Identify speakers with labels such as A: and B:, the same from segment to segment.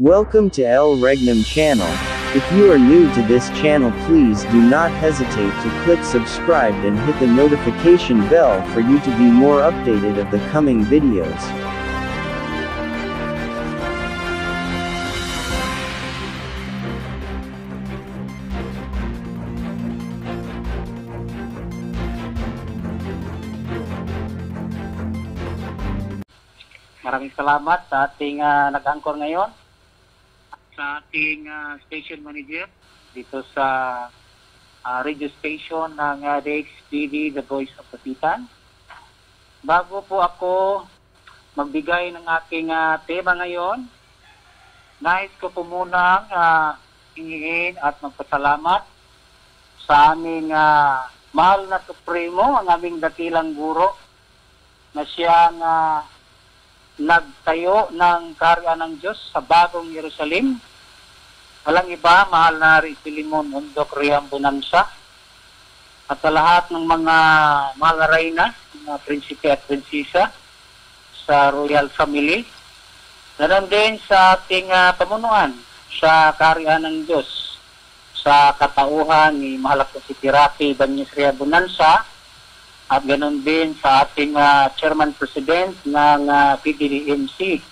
A: Welcome to El Regnum channel. If you are new to this channel, please do not hesitate to click subscribe and hit the notification bell for you to be more updated of the coming videos.
B: Maraming salamat sa ating nag-anchor ngayon, sa ating station manager dito sa radio station ng DXPD, The Voice of Kapitan. Bago po ako magbigay ng aking tema ngayon, nais ko po munang hingin at magpasalamat sa aming mahal na Supremo, ang aming dakilang guro, na siyang nagtayo ng kaharian ng Diyos sa bagong Jerusalem. Walang iba, mahal na Filimon Undok Riam Bonanza, at sa lahat ng mga mahal na reyna, mga prinsipe at prinsesa sa royal family. Ganon din sa ating pamunuan sa kaharian ng Diyos, sa katauhan ni mahal na si Tiraki Banyes Riam Bonanza, at ganoon din sa ating Chairman President ng PDDMC,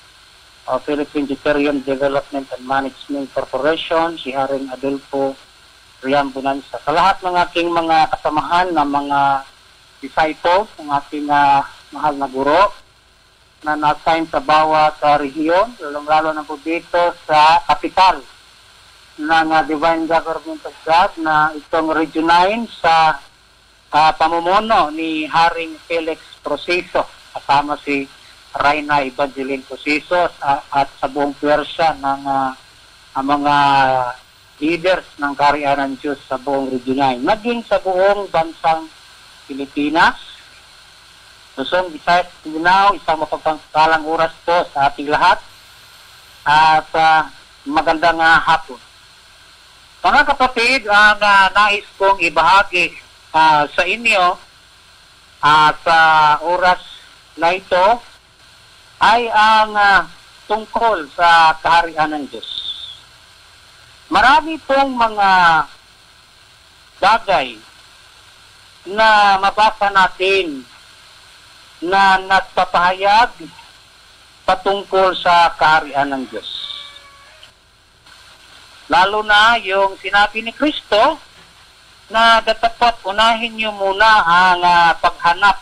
B: Philippine Deuterium Development and Management Corporation, si Haring Adolfo Riam Bonanza. Sa lahat ng aking mga kasamahan na mga disciples, ng ating mahal na guro, na na-assign sa bawat rehiyon, lalong-lalo na po dito sa kapital ng Divine Government of God, na itong Region 9 sa pamumuno ni Haring Felix Proceso, kasama si Reyna Evangeline Proceso, at sa buong pwersa ng mga leaders ng kaharian ng Diyos sa buong Region 9, maging sa buong bansang Pilipinas. Luzon, Visayas, Mindanao, isang mapagpangkalang oras po sa ating lahat, at magandang hapon. Mga kapatid, ang nais kong ibahagi sa inyo sa oras na ito ay ang tungkol sa kaharian ng Diyos. Marami pong mga bagay na mabasa natin na nagpapahayag patungkol sa kaharian ng Diyos. Lalo na yung sinabi ni Kristo na dapat unahin niyo muna ang paghanap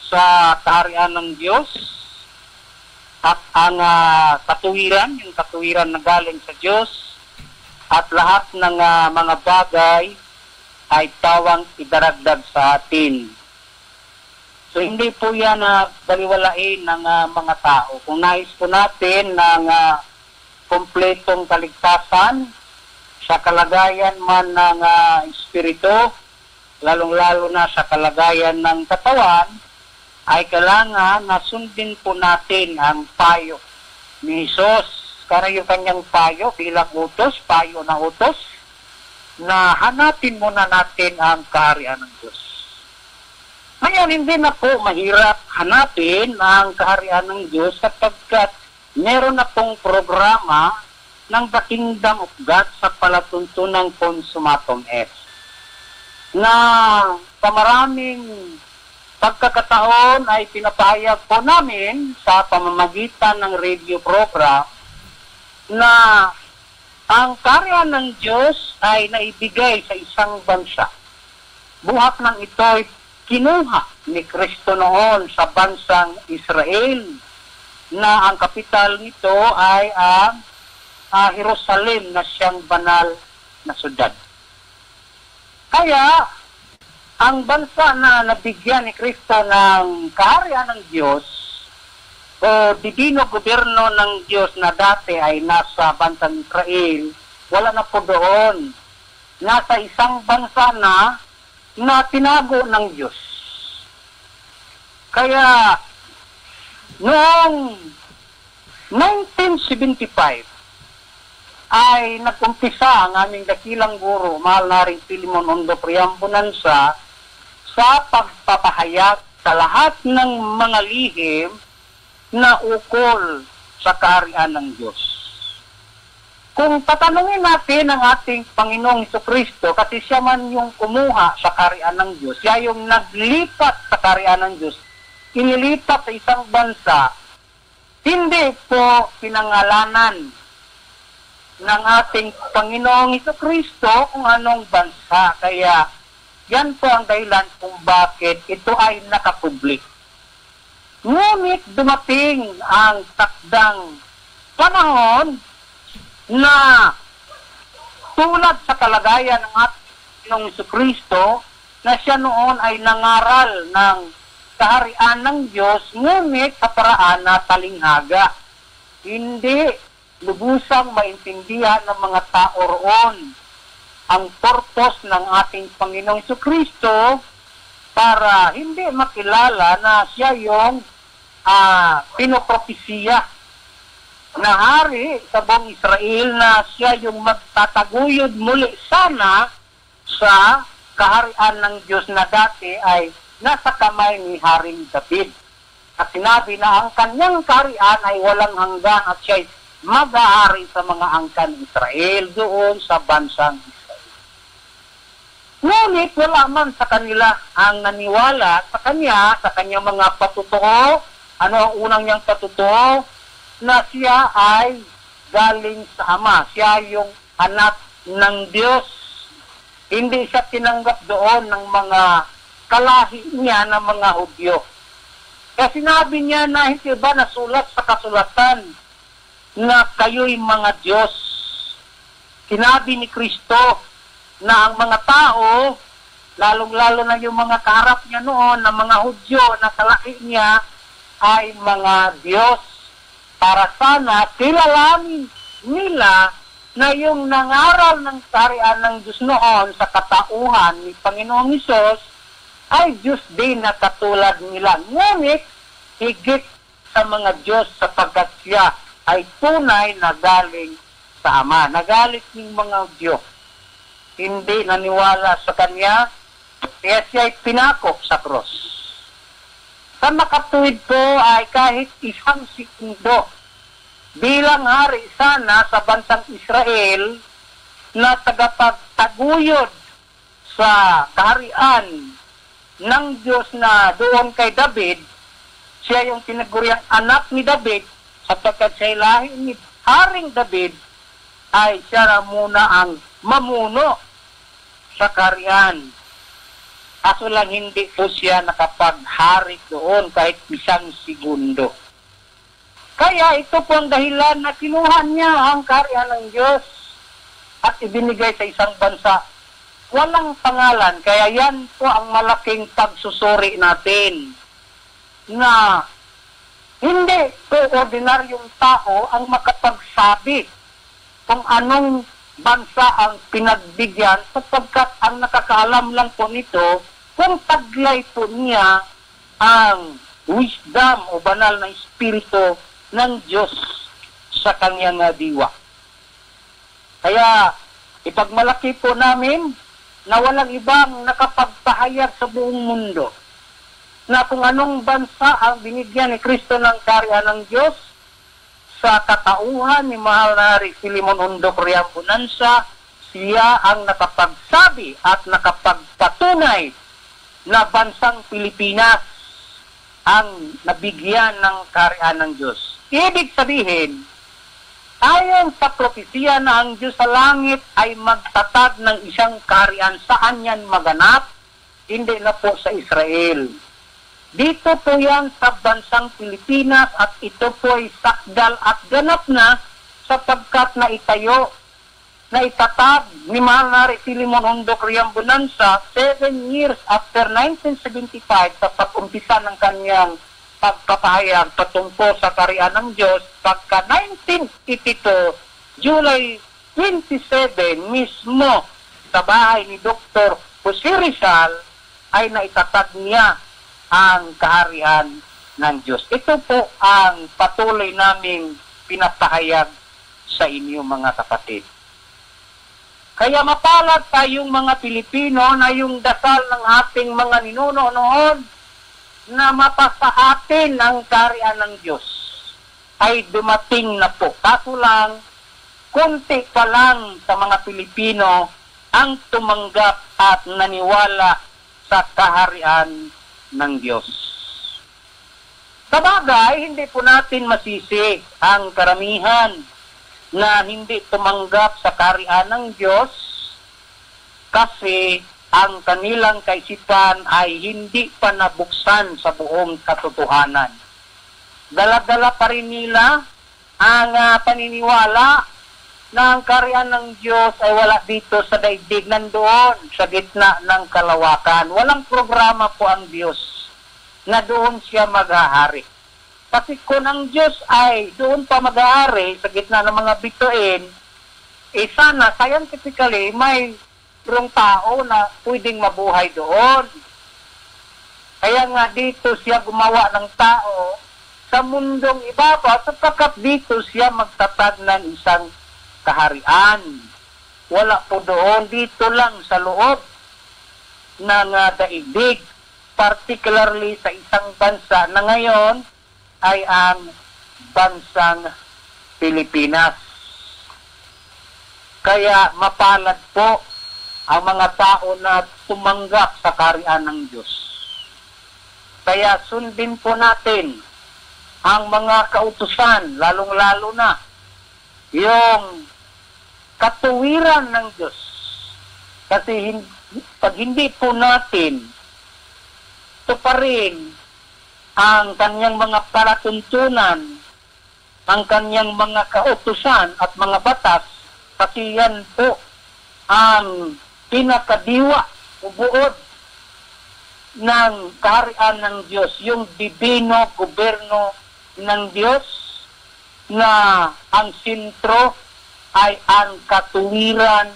B: sa kaharian ng Diyos at ang katuwiran, yung katuwiran na galing sa Diyos, at lahat ng mga bagay ay tawang idaragdag sa atin. So hindi po yan baliwalain ng mga tao. Kung nais po natin ng kompletong kaligtasan sa kalagayan man ng espiritu, lalong-lalo na sa kalagayan ng katawan, ay kailangan na sundin po natin ang payo ni Jesus. Karena yung kanyang payo bilang utos, payo na utos, na hanapin muna natin ang kaharian ng Diyos. Ngayon, hindi na po mahirap hanapin ang kaharian ng Diyos sapagkat meron na pong programa ng The Kingdom of God sa palatuntunang Consumatum Est, na sa maraming pagkakataon ay pinapahayag po namin sa pamamagitan ng radio program na ang kaharian ng Diyos ay naibigay sa isang bansa. Buhat ng ito ay kinuha ni Kristo noon sa bansang Israel, na ang kapital nito ay ang Jerusalem, na siyang banal na syudad. Kaya, ang bansa na nabigyan ni Kristo ng kaharian ng Diyos, o divino gobyerno ng Diyos na dati ay nasa bansang Israel, wala na po doon. Nasa isang bansa na tinago ng Diyos. Kaya, noong 1975, ay nag-umpisa ang aming dakilang guro, mahal na Filimon Undok Riam Bonanza, sa pagpapahayag sa lahat ng mga lihim na ukol sa kaharian ng Diyos. Kung tatanungin natin ang ating Panginoong Jesucristo, kasi siya man yung kumuha sa kaharian ng Diyos, siya yung naglipat sa kaharian ng Diyos, inilipat sa isang bansa, hindi po pinangalanan ng ating Panginoong Jesucristo kung anong bansa. Kaya yan po ang dahilan kung bakit ito ay nakapublik. Ngunit dumating ang takdang panahon na tulad sa kalagayan ng ating Jesucristo na siya noon ay nangaral ng kaharian ng Diyos, ngunit sa paraan na talinghaga. Hindi lubusang maintindihan ng mga tao roon ang purpose ng ating Panginoong Jesucristo para hindi makilala na siya yung pinopropesiya na hari sa buong Israel, na siya yung magtataguyod muli sana sa kaharian ng Diyos na dati ay nasa kamay ni Haring David. At sinabi na ang kanyang kaharian ay walang hanggan at siya ay mag-aari sa mga angkan Israel doon sa bansang Israel. Ngunit wala man sa kanila ang naniwala sa kanya, sa kanyang mga patutuo. Ano ang unang niyang patutuo? Na siya ay galing sa Ama. Siya yung anak ng Diyos. Hindi siya tinanggap doon ng mga kalahi niya ng mga Hudyo. Kaya sinabi niya na hindi ba nasulat sa kasulatan na kayo'y mga Diyos. Sinabi ni Kristo na ang mga tao, lalong-lalo na yung mga kaharap niya noon, na mga Hudyo na kalahi niya, ay mga Diyos. Para sana kilalanin nila na yung nangaral ng kaharian ng Diyos noon sa katauhan ni Panginoong Hesus ay Diyos din na katulad nila. Ngunit higit sa mga Diyos sapagkat siya ay tunay na galing sa Ama. Nagalit ng mga Diyos. Hindi naniwala sa Kanya, kaya siya ay pinako sa cross. Sa makatuwid po ay kahit isang segundo bilang hari sana sa bansang Israel na tagapagtaguyod sa kaharian ng Diyos na doon kay David, siya yung tinaguriang anak ni David, sapagkat siya lahi ni Haring David, ay siya na muna ang mamuno sa kaharian. Kaso lang hindi po siya nakapaghari doon kahit isang segundo. Kaya ito po ang dahilan na kinuha niya ang kaharian ng Diyos at ibinigay sa isang bansa. Walang pangalan, kaya yan po ang malaking pagsusuri natin. Na hindi po ordinaryong tao ang makapagsabi kung anong bansa ang pinagbigyan, sapagkat ang nakakaalam lang po nito kung taglay po niya ang wisdom o banal na espiritu ng Diyos sa kanyang diwa. Kaya ipagmalaki po namin na walang ibang nakapagpahayag sa buong mundo na kung anong bansa ang binigyan ni Kristo ng kaharian ng Diyos sa katauhan ni mahal na Hari Filimon Undok Riambunansa, siya ang nakapagsabi at nakapagpatunay na bansang Pilipinas ang nabigyan ng kaharian ng Diyos. Ibig sabihin, ayon sa propesiya na ang Diyos sa langit ay magtatag ng isang kaharian, saan yan maganap? Hindi na po sa Israel. Dito po yan sa bansang Pilipinas at ito po ay sakdal at ganap na sapagkat na itatag ni mahal na Hari Filimon Undok Riambunansa 7 years after 1975 sa pag-umpisa ng kanyang pagpapahayag patungkol sa kaharian ng Diyos. Pagka 1982, July 27 mismo sa bahay ni Dr. Jose Rizal ay naitatag niya ang kaharian ng Diyos. Ito po ang patuloy naming pinapahayag sa inyo mga kapatid. Kaya mapalad tayong mga Pilipino na yung dasal ng ating mga ninuno noon na mapasa atin ang kaharian ng Diyos ay dumating na po. Kaso lang, kunti pa lang sa mga Pilipino ang tumanggap at naniwala sa kaharian ng Diyos. Sabagay, hindi po natin masisi ang karamihan na hindi tumanggap sa kaharian ng Diyos kasi ang kanilang kaisipan ay hindi pa nabuksan sa buong katotohanan. Dala-dala pa rin nila ang paniniwala na ang kaharian ng Diyos ay wala dito sa daigdig, nandoon sa gitna ng kalawakan. Walang programa po ang Diyos na doon siya maghahari. Kasi kung ang Diyos ay doon pa maghahari sa gitna ng mga bituin, sana scientifically may tao na pwedeng mabuhay doon. Kaya nga dito siya gumawa ng tao sa mundong ibabaw, sapagkat dito siya magtatag ng isang kaharian. Wala po doon, dito lang sa loob ng daigdig, particularly sa isang bansa na ngayon ay ang bansang Pilipinas. Kaya mapalad po ang mga tao na tumanggap sa kaharian ng Diyos. Kaya sundin po natin ang mga kautusan, lalong-lalo na yung katuwiran ng Diyos. Kasi pag hindi po natin tuparin ang kanyang mga palatuntunan, ang kanyang mga kautusan at mga batas, kasi yan po ang pinakadiwa o buod ng kaharian ng Diyos, yung divino gobyerno ng Diyos, na ang sentro ay ang katuwiran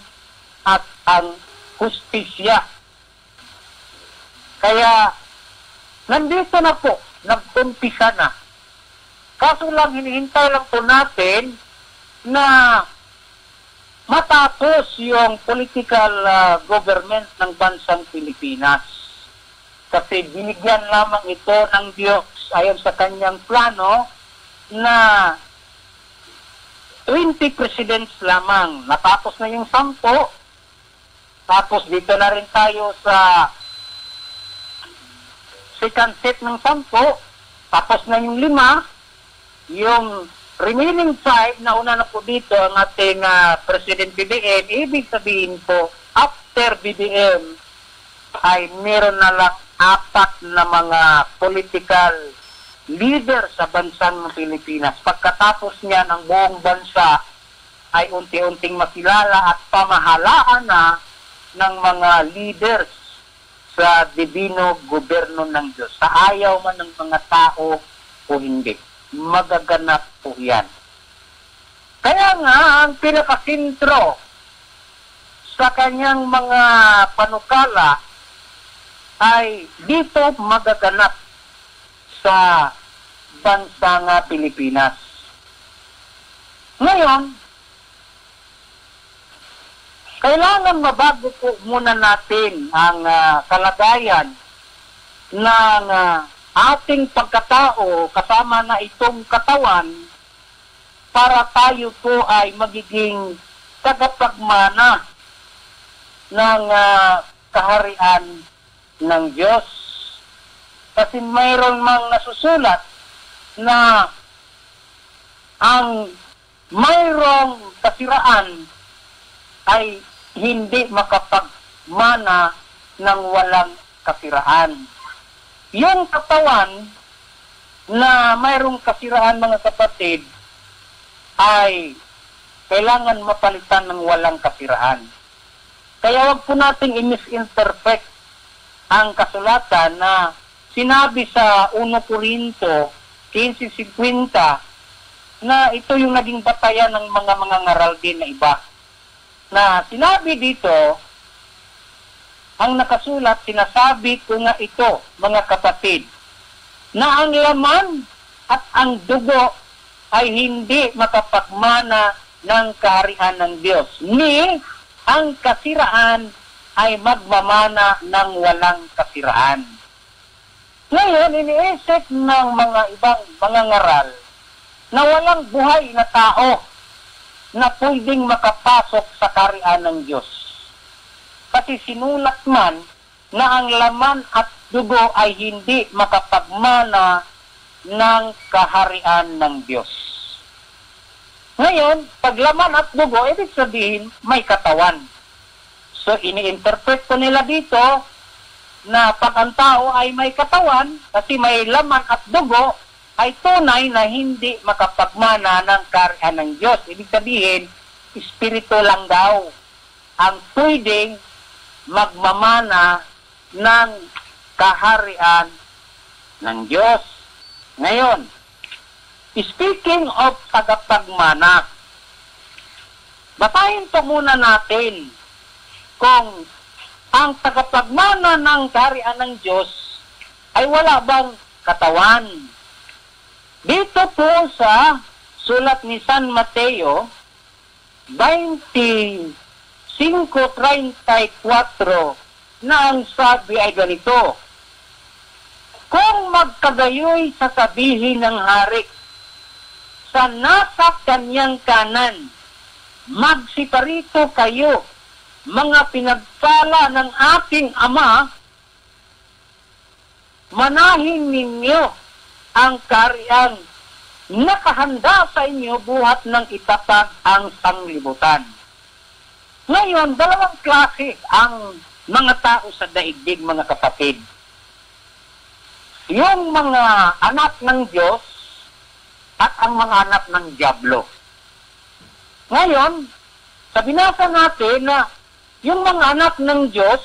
B: at ang hustisya. Kaya nandito na po, nag-umpisa na. Kaso lang, hinihintay lang po natin na matapos yung political government ng bansang Pilipinas. Kasi binigyan lamang ito ng Diyos ayon sa kanyang plano na 20 presidents lamang. Natapos na yung 10. Tapos dito na rin tayo sa second set ng 10. Tapos na yung 5. Yung remaining 5, nauna na po dito ang ating President BBM. Ibig sabihin po, after BBM, ay meron na lang 4 na mga political leader sa bansang Pilipinas. Pagkatapos niyan, ang buong bansa ay unti-unting makilala at pamahalaan na ng mga leaders sa divino gobyerno ng Diyos. Sa ayaw man ng mga tao o hindi, magaganap po yan. Kaya nga, ang pinakasentro sa kanyang mga panukala ay dito magaganap sa bansang Pilipinas. Ngayon, kailangan mabago po muna natin ang kalagayan ng ating pagkatao kasama na itong katawan para tayo po ay magiging tagapagmana ng kaharian ng Diyos. Kasi mayroon mang nasusulat na ang mayroong kasiraan ay hindi makapagmana ng walang kasiraan. Yung katawan na mayroong kasiraan, mga kapatid, ay kailangan mapalitan ng walang kasiraan. Kaya wag po nating i-misinterpret ang kasulatan na sinabi sa 1 Corinto 15:50 na ito yung naging batayan ng mga ngaral din na iba. Na sinabi dito, ang nakasulat, sinasabi ko nga ito, mga kapatid, na ang laman at ang dugo ay hindi makapagmana ng kaharian ng Diyos, ni ang kasiraan ay magmamana ng walang kasiraan. Ngayon, iniisip ng mga ibang mga ngaral na walang buhay na tao na pwedeng makapasok sa kaharian ng Diyos. Kasi sinulat man na ang laman at dugo ay hindi makapagmana ng kaharian ng Diyos. Ngayon, pag laman at dugo, ibig sabihin may katawan. So, ini-interpret ko nila dito na pag ang tao ay may katawan, kasi may laman at dugo, ay tunay na hindi makapagmana ng kaharian ng Diyos. Ibig sabihin, espiritu lang daw ang pwedeng magmamana ng kaharian ng Diyos. Ngayon, speaking of tagapagmana, basahin po muna natin kung ang tagapagmana ng kaharian ng Diyos ay wala bang katawan. Dito po sa sulat ni San Mateo 25:34 na ang sabi ay ganito: kung magkagayoy sasabihin ng hari sa nasa kanyang kanan, magsiparito kayo, mga pinagpala ng aking Ama, manahin ninyo ang kahariang nakahanda sa inyo buhat ng itatag ang sanglibutan. Ngayon, dalawang klase ang mga tao sa daigdig, mga kapatid. Yung mga anak ng Diyos at ang mga anak ng Diablo. Ngayon, sa binasa natin na yung mga anak ng Diyos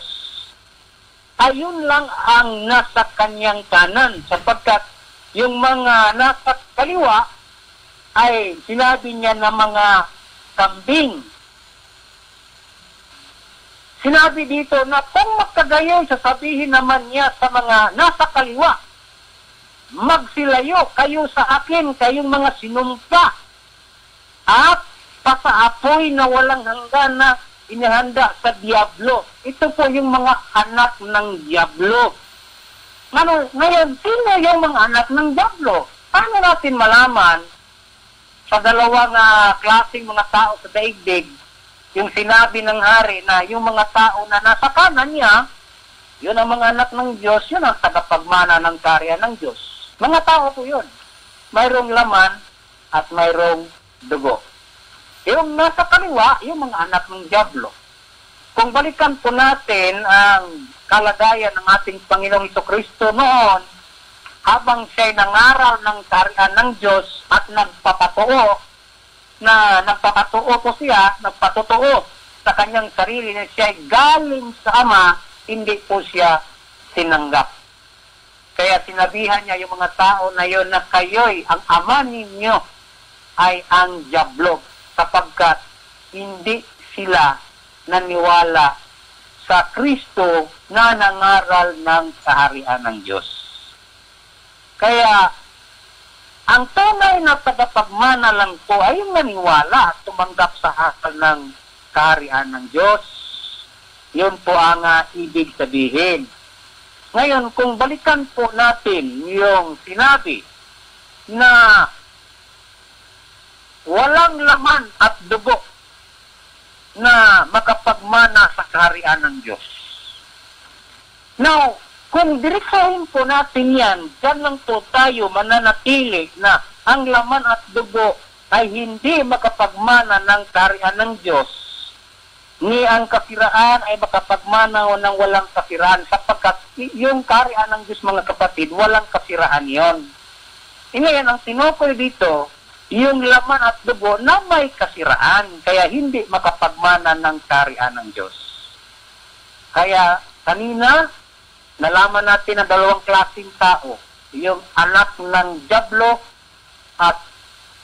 B: ay yun lang ang nasa kanyang kanan, sapagkat yung mga nasa kaliwa ay sinabi niya na mga kambing. Sinabi dito na kung magkagayon, sasabihin naman niya sa mga nasa kaliwa, magsilayo kayo sa akin, kayong mga sinumpa, at pasaapoy na walang hanggan na inihanda sa Diablo. Ito po yung mga anak ng Diablo. Ngayon, sino yung mga anak ng Diablo? Paano natin malaman sa dalawang klaseng mga tao sa daigdig, yung sinabi ng hari na yung mga tao na nasa kanan niya, yun ang mga anak ng Diyos, yun ang tagapagmana ng kaharian ng Diyos. Mga tao po yun. Mayroong laman at mayroong dugo. Yung nasa kaliwa, yung mga anak ng Diablo. Kung balikan po natin ang kalagayan ng ating Panginoong Jesucristo noon, habang siya'y nangaral ng kaharian ng Diyos at nagpapatuo po siya, nagpatutuo sa kanyang sarili na siya'y galing sa Ama, hindi po siya tinanggap. Kaya sinabihan niya yung mga tao na yon na kayo'y, ang ama ninyo ay ang Diablo, sapagkat hindi sila naniwala sa Kristo na nangaral ng kaharian ng Diyos. Kaya, ang tunay na tagapagmana lang po ay yung naniwala at tumanggap sa hakal ng kaharian ng Diyos. Yun po ang ibig sabihin. Ngayon, kung balikan po natin yung sinabi na walang laman at dugo na makapagmana sa kaharian ng Diyos. Now, kung diretsahin po natin yan, dyan lang po tayo mananatili na ang laman at dugo ay hindi makapagmana ng kaharian ng Diyos, ni ang kasiraan ay makapagmana ng walang kasiraan, sapagkat yung kaharian ng Diyos, mga kapatid, walang kasiraan yon. Ngayon, ang tinukoy dito, yung laman at dugo na may kasiraan, kaya hindi makapagmana ng kaharian ng Diyos. Kaya kanina, nalaman natin ang dalawang klaseng tao, yung anak ng Diablo at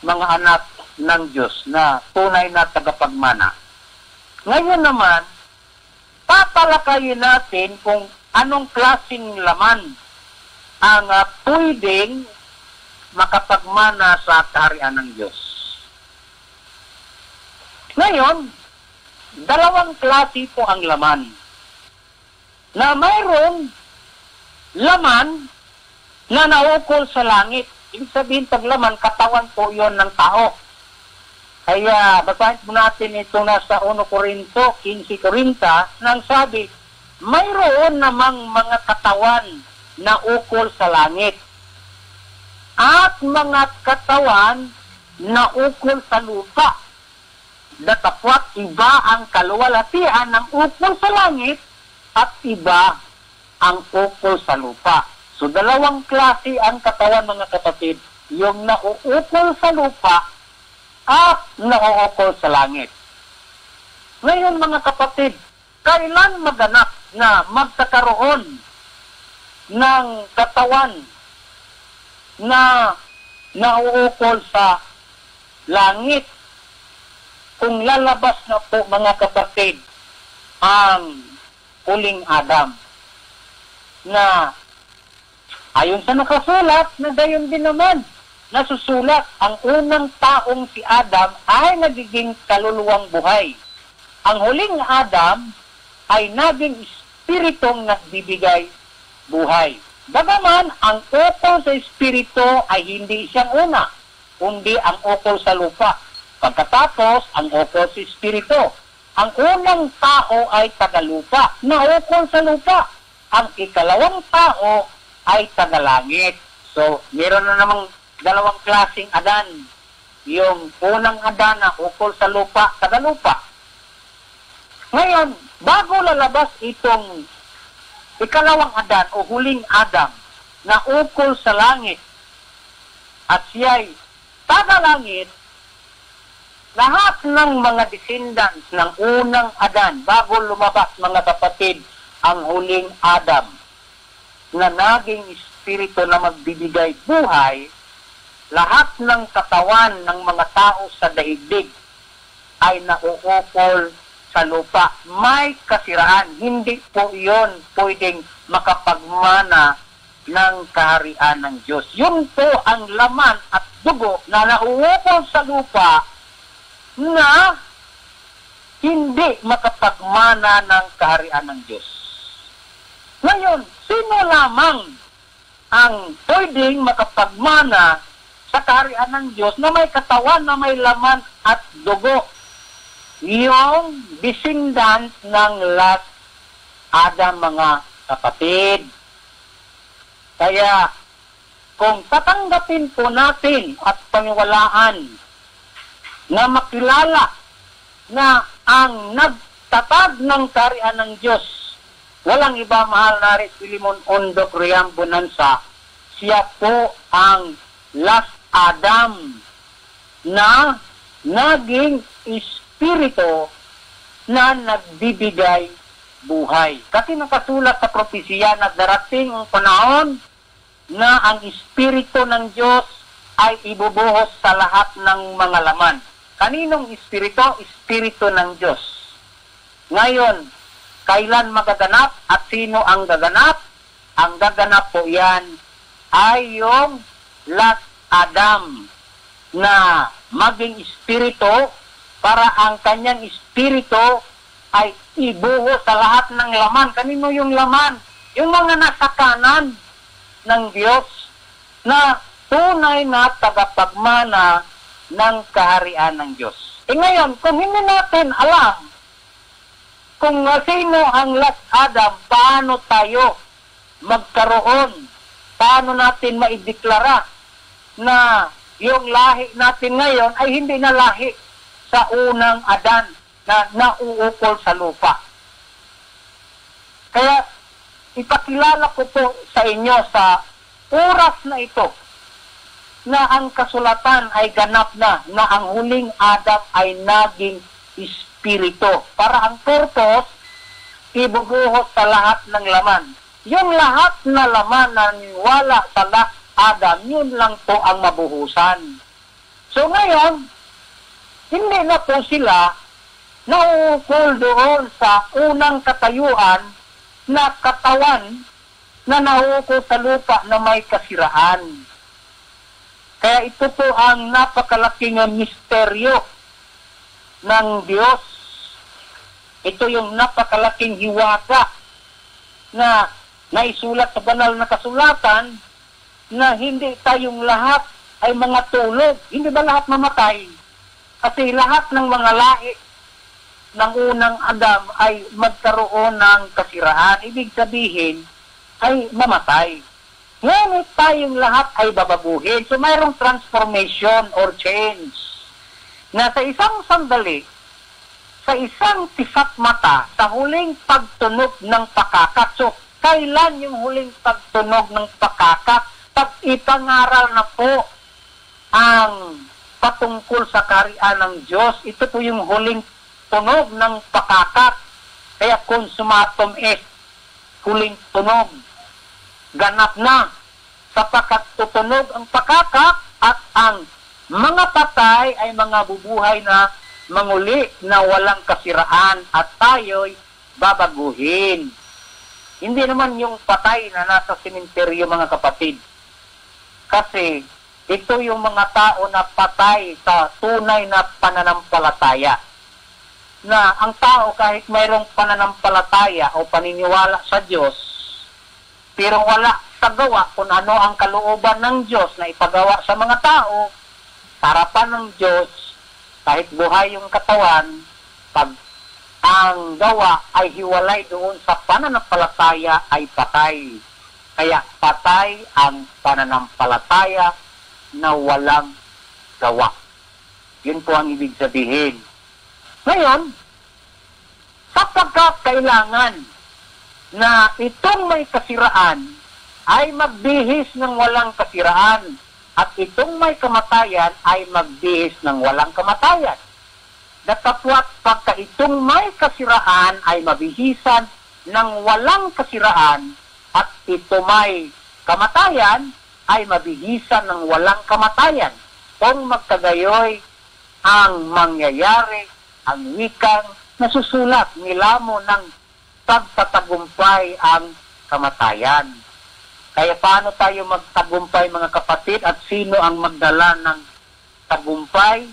B: mga anak ng Diyos na tunay na tagapagmana. Ngayon naman, tatalakayin natin kung anong klaseng laman ang pwedeng makapagmana sa kaharian ng Diyos. Ngayon, dalawang klase po ang laman. Na mayroong laman na naukol sa langit. Ibig sabihin, pag laman, katawan po yon ng tao. Kaya basahin po natin ito nasa 1 Corinto 15:40 nang sabi, mayroon namang mga katawan na ukol sa langit at mga katawan na ukol sa lupa. Datapwat iba ang kaluwalhatian ng ukol sa langit at iba ang ukol sa lupa. So dalawang klase ang katawan, mga kapatid, yung nauukol sa lupa at nauukol sa langit. Ngayon, mga kapatid, kailan maganap na magkakaroon ng katawan na nauukol sa langit? Kung lalabas na po, mga kapatid, ang huling Adam, na ayon sa nakasulat, na gayon din naman nasusulat, ang unang taong si Adam ay nagiging kaluluwang buhay. Ang huling Adam ay naging espiritong nagbibigay buhay. Bagaman, ang ukol sa espiritu ay hindi siyang una, kundi ang ukol sa lupa. Pagkatapos, ang ukol sa espiritu. Ang unang tao ay tagalupa, na ukol sa lupa. Ang ikalawang tao ay tagalangit. So, meron na namang dalawang klaseng Adan. Yung unang Adan na ukol sa lupa, tagalupa. Ngayon, bago lalabas itong ikalawang Adan o huling Adam na ukol sa langit at siya'y tagalangit, lahat ng mga descendants ng unang Adan bago lumabas, mga kapatid, ang huling Adam na naging espiritu na magbibigay buhay, lahat ng katawan ng mga tao sa daigdig ay nauukol sa lupa. May kasiraan. Hindi po iyon pwedeng makapagmana ng kaharian ng Diyos. Yun po ang laman at dugo na nauukol sa lupa na hindi makapagmana ng kaharian ng Diyos. Ngayon, sino lamang ang pwedeng makapagmana sa kaharian ng Diyos na may katawan, na may laman at dugo? Yung descendant ng last Adam, mga kapatid. Kaya, kung tatanggapin po natin at paniwalaan na makilala na ang nagtatag ng kaharian ng Diyos, walang iba, mahal na Filimon Ondok Riam Bonanza, siya po ang last Adam na naging espiritu na nagbibigay buhay. Kasi nakasulat sa propesya na darating ang panahon na ang espiritu ng Diyos ay ibubuhos sa lahat ng mga laman. Kaninong espiritu? Espiritu ng Diyos. Ngayon, kailan magaganap at sino ang gaganap? Ang gaganap po yan ay yung last Adam na maging espiritu para ang kanyang espiritu ay ibuhos sa lahat ng laman. Kanino yung laman? Yung mga nasa kanan ng Diyos na tunay na tagapagmana ng kaharian ng Diyos. E ngayon, kung hindi natin alam kung sino ang last Adam, paano tayo magkaroon? Paano natin maideklara na yung lahi natin ngayon ay hindi na lahi sa unang Adan na nauukol sa lupa? Kaya ipakilala ko po sa inyo sa oras na ito na ang kasulatan ay ganap na ang huling Adam ay naging espiritu. Para ang purpose, ibubuhos sa lahat ng laman. Yung lahat na laman na wala sa last Adam, yun lang po ang mabuhusan. So ngayon, hindi na po sila nauukol doon sa unang katayuan na katawan na nauukol sa lupa na may kasiraan. Kaya ito po ang napakalaking misteryo ng Diyos. Ito yung napakalaking hiwaga na naisulat sa banal na kasulatan na hindi tayong lahat ay mga tulog. Hindi ba lahat mamatay? Kasi lahat ng mga lahi ng unang Adam ay magkaroon ng kasiraan. Ibig sabihin ay mamatay. Ngunit tayong lahat ay babaguhin. So mayroong transformation or change na sa isang sandali, sa isang tisap mata, sa huling pagtunog ng pakakak. So kailan yung huling pagtunog ng pakakak? Pag ipangaral na po ang patungkol sa kaharian ng Diyos, ito po yung huling tunog ng pakakak. Kaya consumatum est, huling tunog. Ganap na, sapagkat tutunog ang pakakak at ang mga patay ay mga bubuhay na manguli na walang kasiraan at tayo'y babaguhin. Hindi naman yung patay na nasa sementeryo, mga kapatid. Kasi ito yung mga tao na patay sa tunay na pananampalataya. Na ang tao kahit mayroong pananampalataya o paniniwala sa Diyos, pero wala sa gawa kung ano ang kalooban ng Diyos na ipagawa sa mga tao, sa harapan ng Diyos, kahit buhay yung katawan, pag ang gawa ay hiwalay doon sa pananampalataya ay patay. Kaya patay ang pananampalataya na walang gawa. Yun po ang ibig sabihin. Ngayon, sapagkat kailangan na itong may kasiraan ay magbihis ng walang kasiraan at itong may kamatayan ay magbihis ng walang kamatayan. Datapwat pagka itong may kasiraan ay mabihisan ng walang kasiraan at ito may kamatayan ay mabihisan ng walang kamatayan. Kung magkagayoy ang mangyayari, ang wikang nasusulat nilamo ng pagtatagumpay ang kamatayan. Kaya paano tayo magtagumpay, mga kapatid, at sino ang magdala ng tagumpay?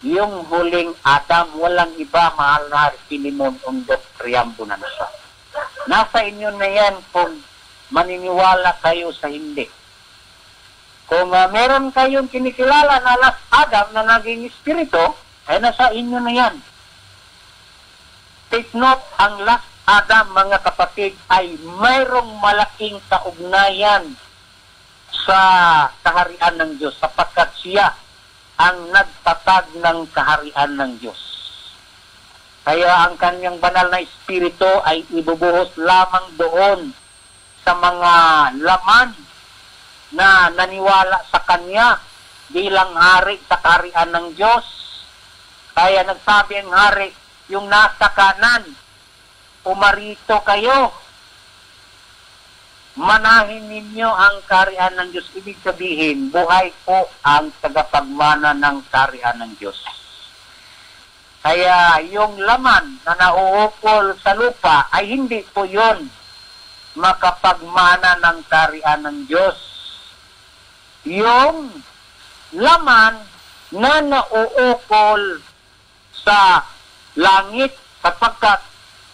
B: Yung huling Adam, walang iba, mahal na Filimon, Undok, Riambo na nasa. Nasa inyo na yan kung maniniwala kayo sa hindi. Kung meron kayong kinikilala na last Adam na naging espiritu, ay nasa inyo na yan. Take note, ang last Adam, mga kapatid, ay mayroong malaking kaugnayan sa kaharian ng Diyos sapagkat siya ang nagtatag ng kaharian ng Diyos. Kaya ang kanyang banal na espiritu ay ibubuhos lamang doon sa mga laman na naniwala sa kanya bilang hari sa kaharian ng Diyos. Kaya nagsabi ang hari, yung nasa kanan, umarito kayo, manahin ninyo ang kaharian ng Diyos. Ibig sabihin, buhay po ang tagapagmana ng kaharian ng Diyos. Kaya yung laman na nauukol sa lupa ay hindi po yun makapagmana ng kaharian ng Diyos. Yung laman na nauukol sa langit sapagkat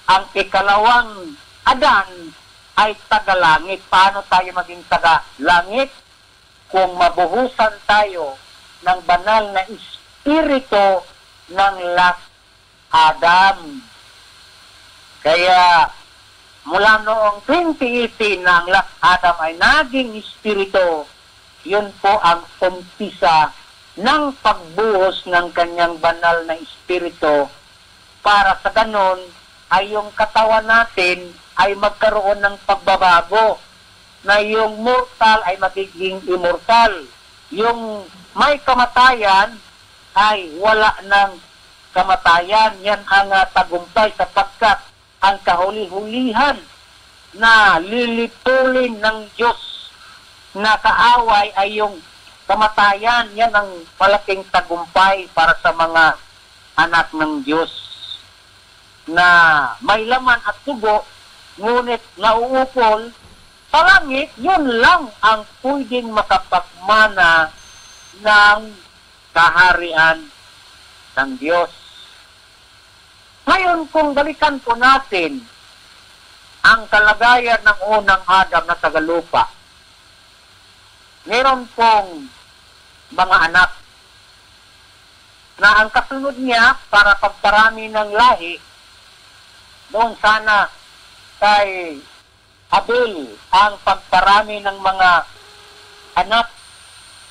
B: ang ikalawang Adan ay taga-langit. Paano tayo maging taga-langit? Kung mabuhusan tayo ng banal na espiritu ng last Adam. Kaya mula noong 2018 na ang last Adam ay naging espiritu, yun po ang umpisa ng pagbuhos ng kanyang banal na espiritu para sa ganon ay yung katawan natin ay magkaroon ng pagbabago na yung mortal ay magiging immortal. Yung may kamatayan ay wala ng kamatayan. Yan ang tagumpay sapagkat ang kahuli-hulihan na lilipulin ng Diyos na kaaway ay yung kamatayan. Yan ang malaking tagumpay para sa mga anak ng Diyos na may laman at tugo, ngunit nauukol sa langit. Yun lang ang pwedeng makapagmana ng kaharian ng Diyos. Ngayon, kung balikan po natin ang kalagayan ng unang Adam na tagalupa, meron pong mga anak na ang kasunod niya para pagparami ng lahi, doon sana kay Abel ang pagparami ng mga anak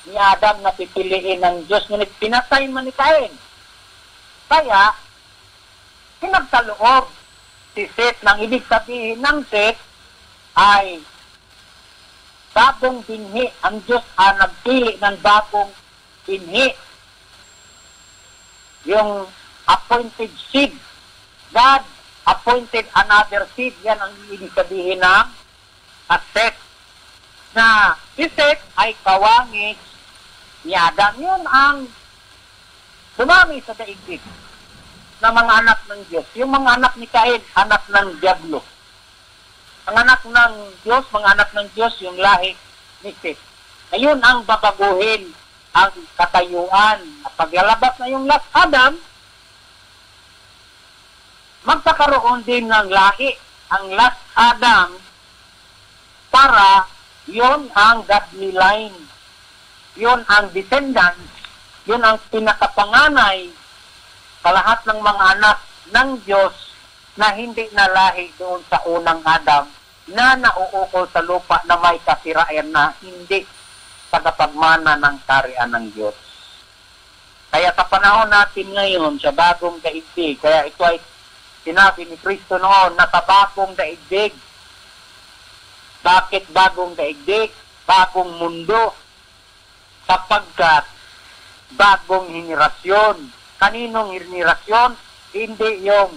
B: ni Adam na pipiliin ng Diyos, ngunit pinatay man ni Cain. Kaya, pinagkaloob si Seth, nang ibig sabihin ng Seth ay bagong binhi. Ang Diyos nagpili ng bagong binhi. Yung appointed seed. God appointed another seed. Yan ang ibig sabihin ng Seth. Na si Seth ay kawangis ni Adam. Yun ang dumami sa daigdig na mga anak ng Diyos. Yung mga anak ni Cain, anak ng Diablo. Ang anak ng Diyos, mga anak ng Diyos, yung lahi ni Seth. Ayun ang babaguhin ang katayuan. Paglalabas na yung last Adam, magkakaroon din ng lahi ang last Adam para yon ang godly line. Yon ang descendants, yon ang pinakapanganay sa lahat ng mga anak ng Diyos na hindi nalahi doon sa unang Adam na nauukol sa lupa na may kasiraan na hindi tagapagmana ng karian ng Diyos. Kaya sa panahon natin ngayon, sa bagong daigdig, kaya ito ay sinabi ni Kristo noon na sa bagong daigdig. Bakit bagong daigdig? Bagong mundo. Sapagkat bagong henerasyon. Kaninong henerasyon? Hindi yung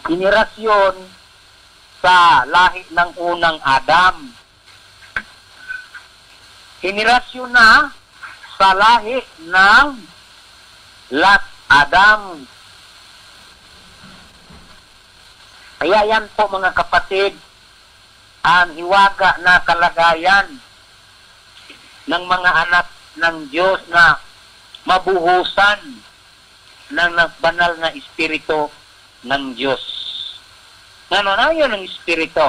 B: henerasyon sa lahi ng unang Adam. Henerasyon na sa lahi ng last Adam. Kaya yan po mga kapatid, ang hiwaga na kalagayan ng mga anak ng Diyos na mabuhusan ng banal na espiritu ng Diyos. Ano na yun ang espiritu?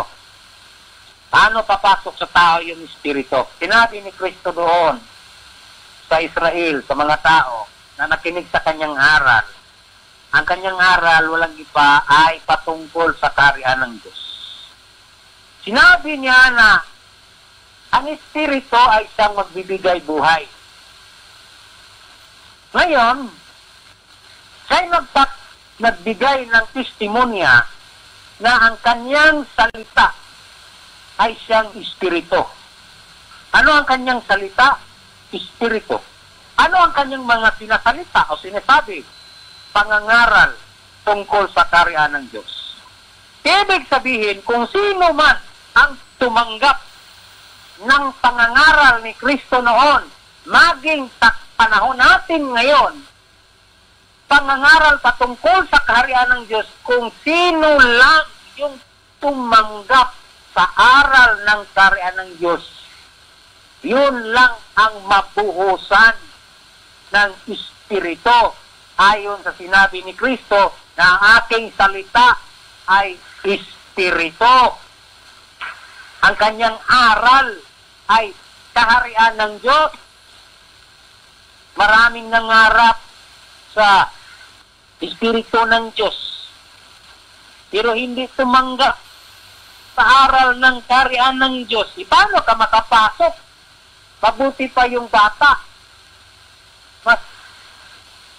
B: Paano papasok sa tao yung espiritu? Sinabi ni Kristo doon sa Israel, sa mga tao na nakinig sa kanyang aral. Ang kanyang aral, walang iba, ay patungkol sa kariyan ng Diyos. Sinabi niya na ang espiritu ay siyang magbibigay buhay. Ngayon, siya'y nagbigay ng testimonya na ang kanyang salita ay siyang espiritu. Ano ang kanyang salita? Espiritu. Ano ang kanyang mga sinasalita o sinasabi? Pangangaral tungkol sa kariyan ng Diyos. Ibig sabihin, kung sino man ang tumanggap ng pangangaral ni Kristo noon, maging panahon natin ngayon, pangangaral patungkol sa kaharian ng Diyos, kung sino lang yung tumanggap sa aral ng kaharian ng Diyos, yun lang ang mabuhusan ng espiritu. Ayon sa sinabi ni Kristo na ang aking salita ay espiritu. Ang kanyang aral ay kaharian ng Diyos. Maraming nangarap sa espiritu ng Diyos, pero hindi tumanggap sa aral ng kaharian ng Diyos. Paano ka makapasok? Mabuti pa yung bata. Mas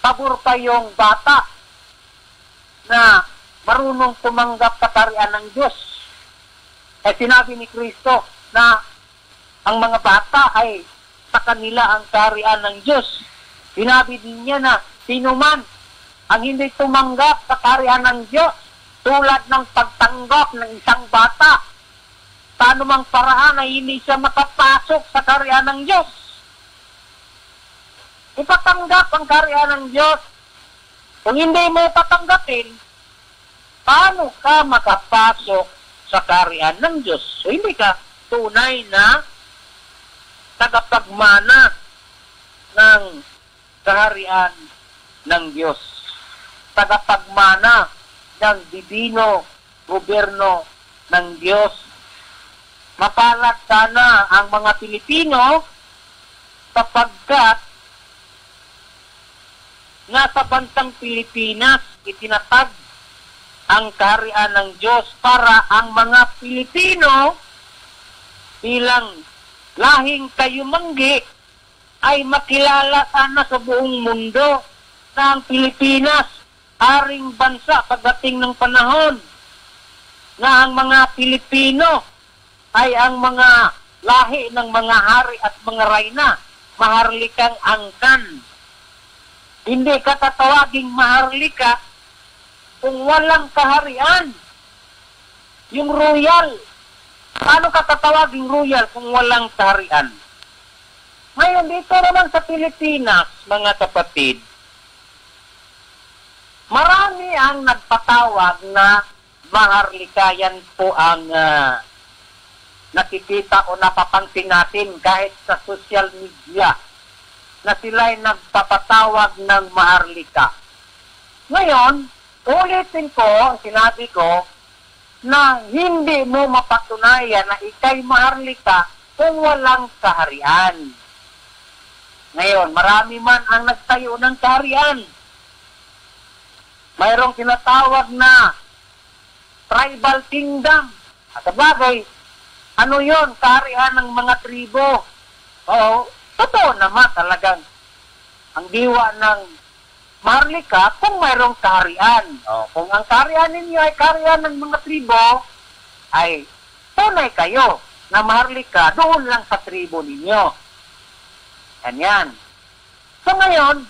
B: pabor pa yung bata na marunong tumanggap sa kaharian ng Diyos. Sinabi ni Kristo na ang mga bata ay sa kanila ang kaharian ng Diyos. Sinabi din niya na sino man ang hindi tumanggap sa kaharian ng Diyos, tulad ng pagtanggap ng isang bata, sa anumang paraan ay hindi siya makapasok sa kaharian ng Diyos. Ipatanggap ang kaharian ng Diyos. Kung hindi mo patanggapin, paano ka makapasok sa kaharian ng Diyos? So, hindi ka tunay na tagapagmana ng kaharian ng Diyos. Tagapagmana ng divino gobyerno ng Diyos. Mapalad sana ang mga Pilipino sapagkat nga sa bansang Pilipinas itinatag ang kaharian ng Diyos para ang mga Pilipino bilang lahing kayumanggi ay makilala sana sa buong mundo na ang Pilipinas haring bansa pagdating ng panahon na ang mga Pilipino ay ang mga lahi ng mga hari at mga rayna, maharlikang angkan. Hindi ka tatawaging maharlika kung walang kaharian. Yung royal, paano ka tatawaging royal kung walang kaharian? Ngayon, dito naman sa Pilipinas, mga kapatid, marami ang nagpatawag na maharlika. Yan po ang nakikita o napapansin natin kahit sa social media na sila'y nagpapatawag ng maharlika. Ngayon, ulitin ko, sinabi ko, na hindi mo mapatunayan na ikay maharlika kung walang kaharian. Ngayon, marami man ang nagtayo ng kaharian. Mayroong tinatawag na tribal kingdom. At sabagay, ano yun? Kaharian ng mga tribo. Oo, totoo naman talagang ang diwa ng maharlika kung mayroong kaharian. Kung ang kaharian ninyo ay kaharian ng mga tribo, ay tunay kayo na maharlika doon lang sa tribo ninyo. Yan. So ngayon,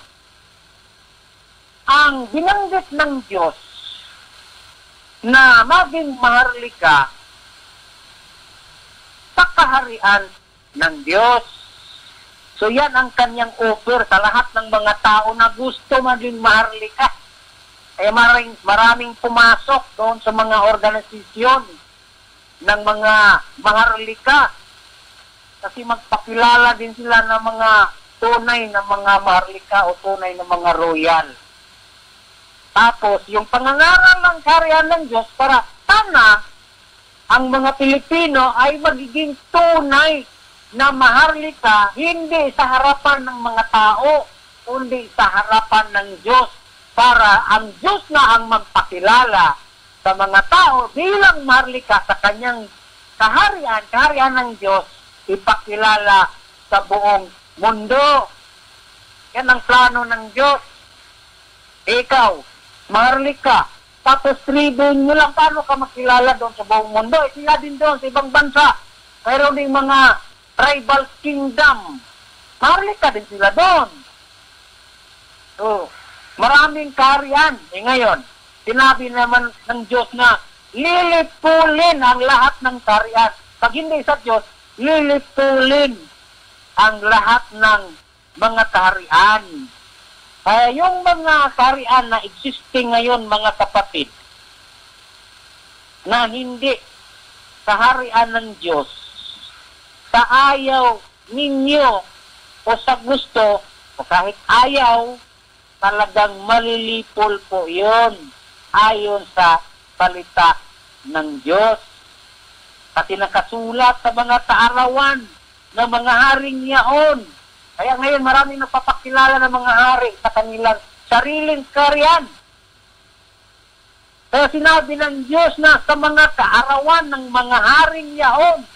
B: ang binanggit ng Diyos na maging maharlika sa kaharian ng Diyos. So yan ang kanyang offer sa lahat ng mga tao na gusto maging maharlika. Eh maraming pumasok doon sa mga organisasyon ng mga maharlika. Kasi magpakilala din sila ng mga tunay na mga maharlika o tunay na mga royal. Tapos, yung pangangaral ng kaharian ng Diyos para sana ang mga Pilipino ay magiging tunay na maharlika, hindi sa harapan ng mga tao, kundi sa harapan ng Diyos, para ang Diyos na ang magpakilala sa mga tao bilang maharlika sa kanyang kaharian ng Diyos, ipakilala sa buong mundo. Yan ang plano ng Diyos. Ikaw, maharlika, tapos tribo nyo lang, paano ka makilala doon sa buong mundo? Sila din doon sa ibang bansa. Mayroon din mga tribal kingdom. Maharlika din sila doon. So, maraming kaharian. Ngayon, sinabi naman ng Diyos na lilipulin ang lahat ng kaharian. Pag hindi sa Diyos, lilipulin ang lahat ng mga kaharian. Yung mga kaharian na existing ngayon, mga kapatid, na hindi kaharian ng Diyos, sa ayaw ninyo o sa gusto, o kahit ayaw, talagang malilipol po yun ayon sa salita ng Diyos. Kasi nakasulat sa mga kaarawan ng mga haring yaon. Kaya ngayon maraming nagpapakilala ng mga hari sa kanilang sariling kaharian. Kaya sinabi ng Diyos na sa mga kaarawan ng mga haring yaon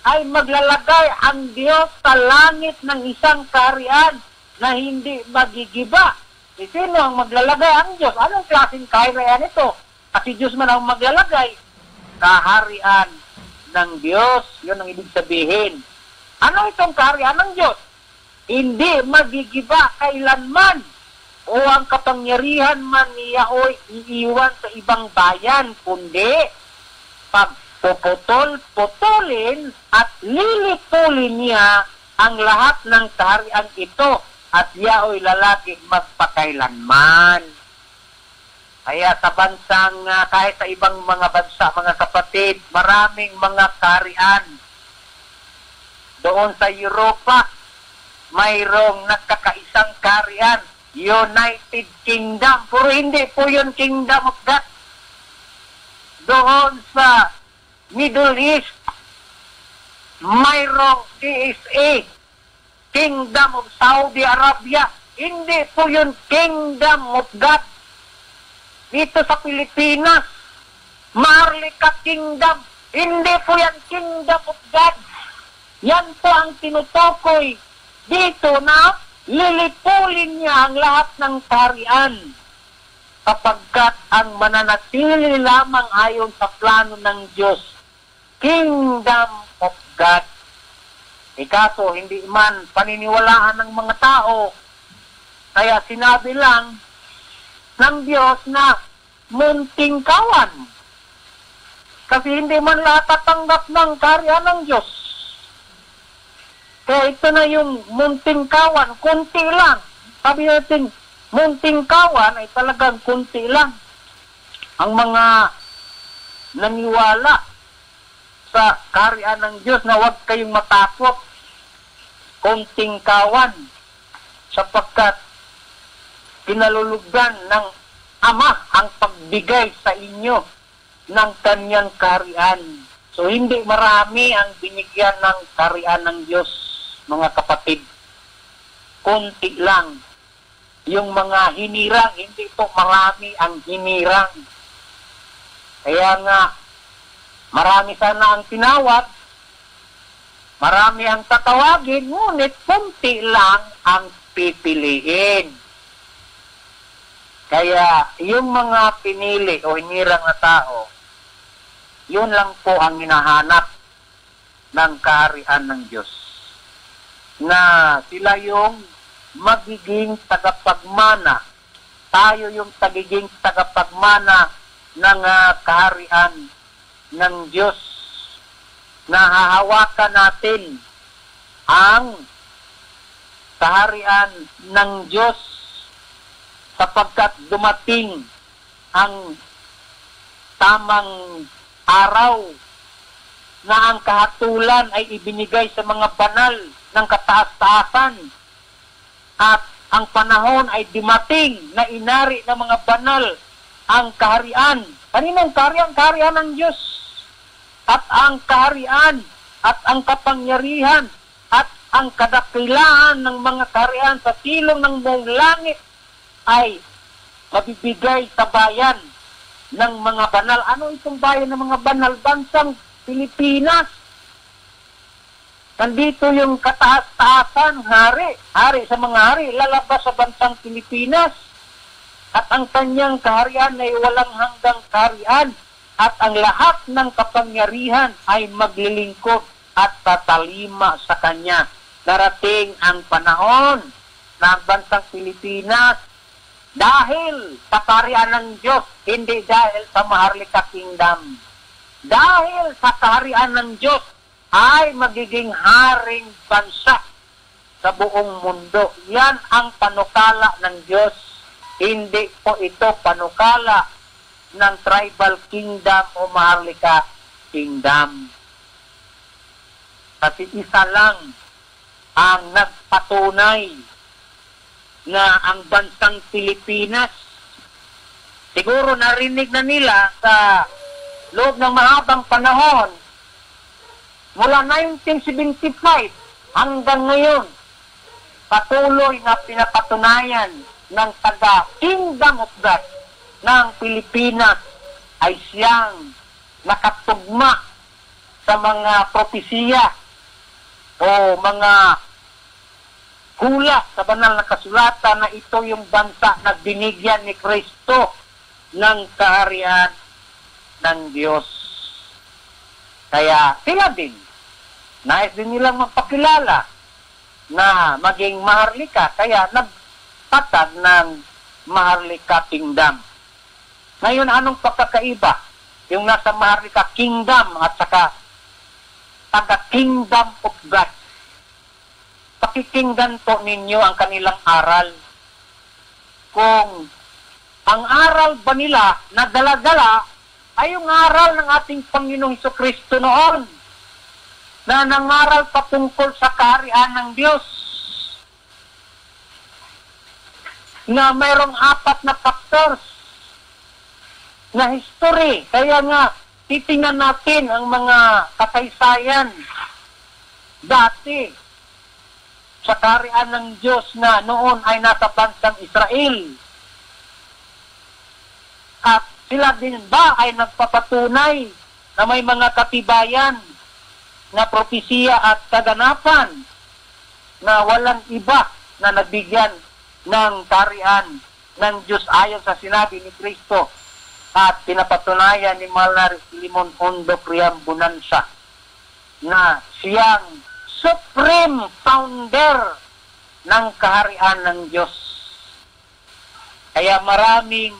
B: ay maglalagay ang Diyos sa langit ng isang kaharian na hindi magigiba. Sino ang maglalagay? Ang Diyos. Anong klaseng kaharian ito? Kasi Diyos man ang maglalagay. Kaharian ng Diyos. Yun ang ibig sabihin. Ano itong kaharian ng Diyos? Hindi magigiba kailanman o ang kapangyarihan man niya o iiwan sa ibang bayan, kundi pagpuputol-putulin at lilipulin niya ang lahat ng kaharian ito at yaoy lalaki magpakailanman. Kaya sa bansang, kahit sa ibang mga bansa, mga kapatid, maraming mga kaharian. Doon sa Europa, mayroong nagkakaisang kaharian, United Kingdom. Pero hindi po yun Kingdom of God. Doon sa Middle East, mayroong KSA, Kingdom of Saudi Arabia. hindi po yun Kingdom of God. Dito sa Pilipinas, Maharlika Kingdom, hindi po yan Kingdom of God. Yan po ang tinutukoy dito na lilipulin niya ang lahat ng kaharian kapagkat ang mananatili lamang ayon sa plano ng Diyos, Kingdom of God. Kaso hindi man paniniwalaan ng mga tao, kaya sinabi lang ng Diyos na munting kawan. Kasi hindi man lahat tatanggap ng kaharian ng Diyos. Kaya ito na yung munting kawan, kunti lang. Sabi natin, munting kawan ay talagang kunti lang. Ang mga naniwala sa kaharian ng Diyos na huwag kayong matakot, kunting kawan, sapagkat kinalulugdan ng Ama ang pagbigay sa inyo ng kanyang kaharian. So, hindi marami ang binigyan ng kaharian ng Diyos, mga kapatid. Kunti lang. Yung mga hinirang, hindi po marami ang hinirang. Kaya nga, marami sana ang tinawag, marami ang tatawagin, ngunit kunti lang ang pipiliin. Kaya, yung mga pinili o hinirang na tao, yun lang po ang hinahanap ng kaharian ng Diyos. Na sila yung magiging tagapagmana. Tayo yung magiging tagapagmana ng kaharian ng Diyos. Na hahawakan natin ang kaharian ng Diyos sapagkat dumating ang tamang araw na ang kahatulan ay ibinigay sa mga banal ng kataas-taasan at ang panahon ay dumating na inari ng mga banal ang kaharian. Kaninong kaharian? Kaharian ng Diyos. At ang kaharian at ang kapangyarihan at ang kadakilaan ng mga kaharian sa silong ng buong langit ay mabibigay sa bayan ng mga banal. Ano itong bayan ng mga banal? Bansang Pilipinas. Nandito yung kataas-taasan, hari sa mga hari, lalabas sa bansang Pilipinas. At ang kanyang kaharian ay walang hanggang kaharian. At ang lahat ng kapangyarihan ay maglilingkod at tatalima sa kanya. Darating ang panahon na ang bansang Pilipinas dahil sa kaharian ng Diyos, hindi dahil sa Maharlika Kingdom. Dahil sa kaharian ng Diyos ay magiging haring bansa sa buong mundo. Yan ang panukala ng Diyos. Hindi po ito panukala ng tribal kingdom o Maharlika Kingdom. Kasi isa lang ang nagpatunay na ang bansang Pilipinas, siguro narinig na nila sa loob ng mahabang panahon, mula 1975 hanggang ngayon, patuloy na pinapatunayan ng taga-Kingdom of God ng Pilipinas ay siyang nakatugma sa mga propesiya o mga hula sa banal na kasulatan na ito yung bansa na binigyan ni Kristo ng kaharian ng Diyos. Kaya sila din, nais din nilang magpakilala na maging Maharlika, kaya nagtatag ng Maharlika Kingdom. Ngayon, anong pagkakaiba? Yung nasa Maharlika Kingdom at saka taga-Kingdom of God. Pakikinggan po ninyo ang kanilang aral. Kung ang aral ba nila na dala-dala ay yung aral ng ating Panginoong Hesukristo noon na nangaral patungkol sa kaharian ng Diyos na mayroong 4 na factors na history. Kaya nga, titingnan natin ang mga kasaysayan dati sa kaharian ng Diyos na noon ay nasa bansang Israel. At sila din ba ay nagpapatunay na may mga katibayan na propesiya at kaganapan na walang iba na nabigyan ng kaharian ng Diyos ayon sa sinabi ni Kristo at pinapatunayan ni Mahal na Limon Ondok Riambunansya na siyang supreme founder ng kaharian ng Diyos. Kaya maraming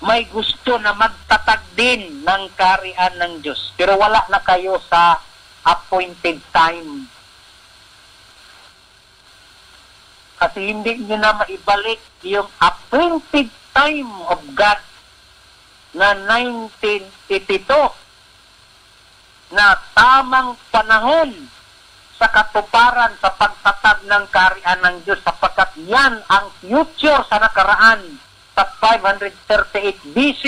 B: may gusto na magtatag din ng kaharian ng Diyos. Pero wala na kayo sa appointed time. Kasi hindi nyo na maibalik yung appointed time of God na 1982 na tamang panahon sa katuparan sa pagtatag ng kaharian ng Diyos sapagkat yan ang future sa nakaraan sa 538 BC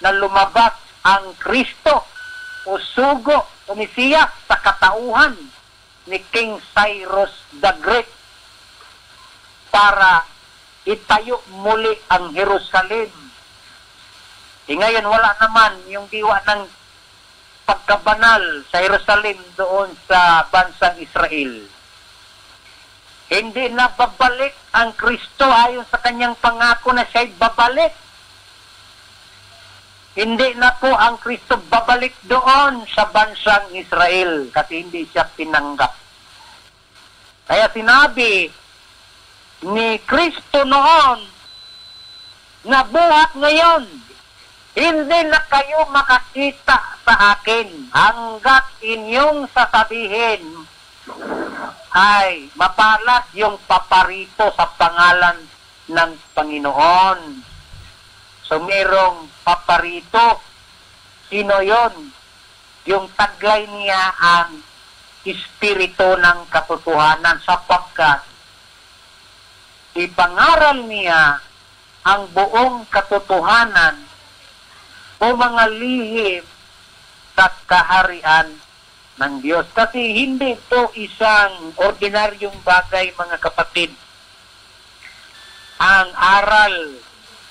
B: na lumabas ang Kristo o sugo o Mesiya sa katauhan ni King Cyrus the Great para itayo muli ang Jerusalem. Ngayon wala naman yung diwa ng pagkabanal sa Jerusalem doon sa bansang Israel. Hindi na babalik ang Kristo ayon sa kanyang pangako na siya'y babalik. Hindi na po ang Kristo babalik doon sa bansang Israel kasi hindi siya tinanggap. Kaya sinabi ni Kristo noon na buhat ngayon, hindi na kayo makakita sa akin hanggat inyong sasabihin ay mapalad yung paparito sa pangalan ng Panginoon. So merong paparito. Sino yon? Yung taglay niya ang Espiritu ng katotohanan sapagkat ipangaral niya ang buong katotohanan o mga lihim sa kaharian ng Diyos. Kasi hindi ito isang ordinaryong bagay, mga kapatid. Ang aral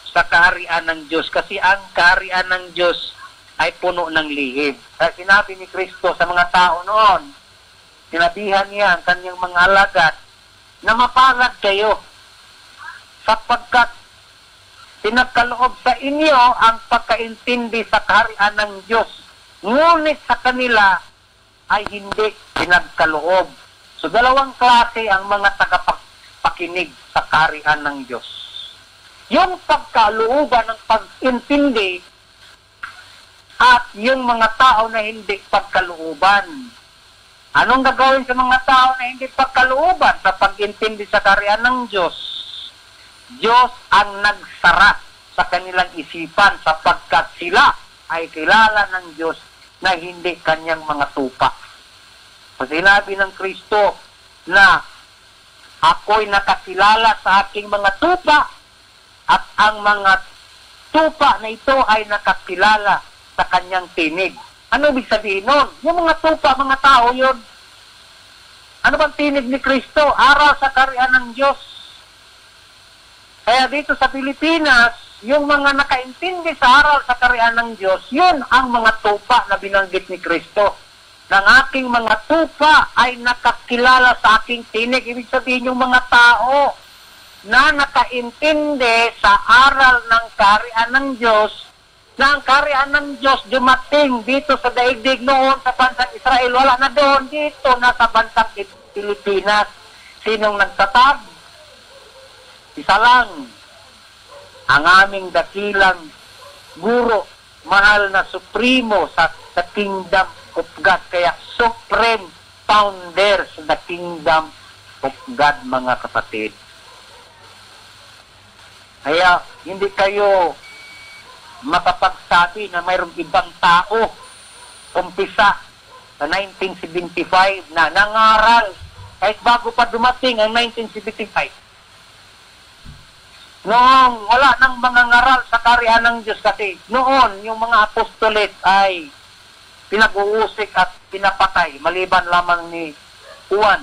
B: sa kaharian ng Diyos. Kasi ang kaharian ng Diyos ay puno ng lihim. Kaya sinabi ni Kristo sa mga tao noon, sinabihan niya ang kanyang mga alagad na mapalad kayo sapagkat pinagkaloob sa inyo ang pagkaintindi sa kaharian ng Diyos. Ngunit sa kanila ay hindi pinagkaloob. So dalawang klase ang mga tagapakinig sa kaharian ng Diyos. Yung pagkalooban ng pag-intindi at yung mga tao na hindi pagkalooban. Anong gagawin sa mga tao na hindi pagkalooban sa pag-intindi sa kaharian ng Diyos? Diyos ang nagsara sa kanilang isipan sapagkat sila ay kilala ng Diyos na hindi kanyang mga tupa. So, sinabi ng Kristo na ako'y nakakilala sa aking mga tupa at ang mga tupa na ito ay nakakilala sa kanyang tinig. Ano ibig sabihin nun? Yung mga tupa, mga tao yun. Ano bang tinig ni Kristo? Aral sa kaharian ng Diyos. Kaya dito sa Pilipinas, yung mga nakaintindi sa aral sa kaharian ng Diyos, yun ang mga tupa na binanggit ni Kristo. Ng aking mga tupa ay nakakilala sa aking tinig. Ibig sabihin yung mga tao na nakaintindi sa aral ng kaharian ng Diyos, na ang kaharian ng Diyos dumating dito sa daigdig noon sa bansang Israel. Wala na doon dito, nasa bansang Pilipinas. Sinong nagtatag? Isa lang, ang aming dakilang guro, mahal na supremo sa kingdom of God. Kaya supreme founder sa the kingdom of God, mga kapatid. Kaya hindi kayo makapagsabi na mayroong ibang tao umpisa sa 1975 na nangaral kahit bago pa dumating ang 1975. Noong wala nang mga ngaral sa kaharian ng Diyos kasi noon yung mga apostolit ay pinag-uusik at pinapatay maliban lamang ni Juan.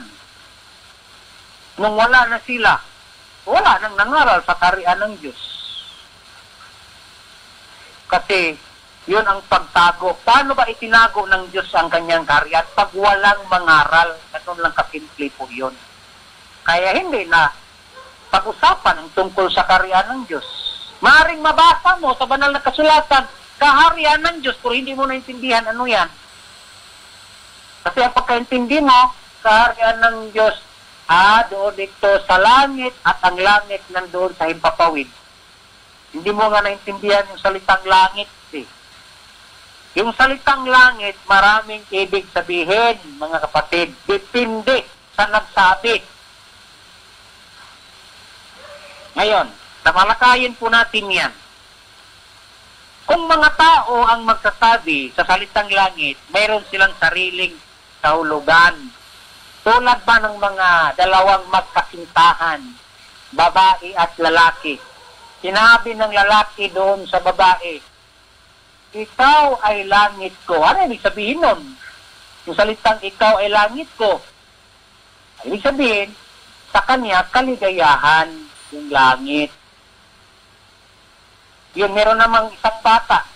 B: Nung wala na sila, wala nang nangaral sa kaharian ng Diyos. Kasi, yun ang pagtago. Paano ba itinago ng Diyos ang kanyang kaharian? Pag walang mangaral, ganun lang kasimple po yun. Kaya hindi na pag-usapan ang tungkol sa kaharian ng Diyos. Maaring mabasa mo sa banal na kasulatan, kaharian ng Diyos, pero hindi mo naintindihan ano yan. Kasi ang pagkaintindi mo, kaharian ng Diyos, doon dito sa langit at ang langit nandoon sa himpapawid. Hindi mo nga naintindihan yung salitang langit. Yung salitang langit, maraming ibig sabihin, mga kapatid. Depende sa nagsabi. Ngayon, tamalakayin po natin yan. Kung mga tao ang magsasabi sa salitang langit, mayroon silang sariling kahulugan. Tulad ba ng mga dalawang magkasintahan, babae at lalaki? Sinabi ng lalaki doon sa babae, ikaw ay langit ko. Ano ibig sabihin nun? Yung salitang ikaw ay langit ko. Ibig sabihin, sa kanya, kaligayahan yung langit. Yun, meron namang isang bata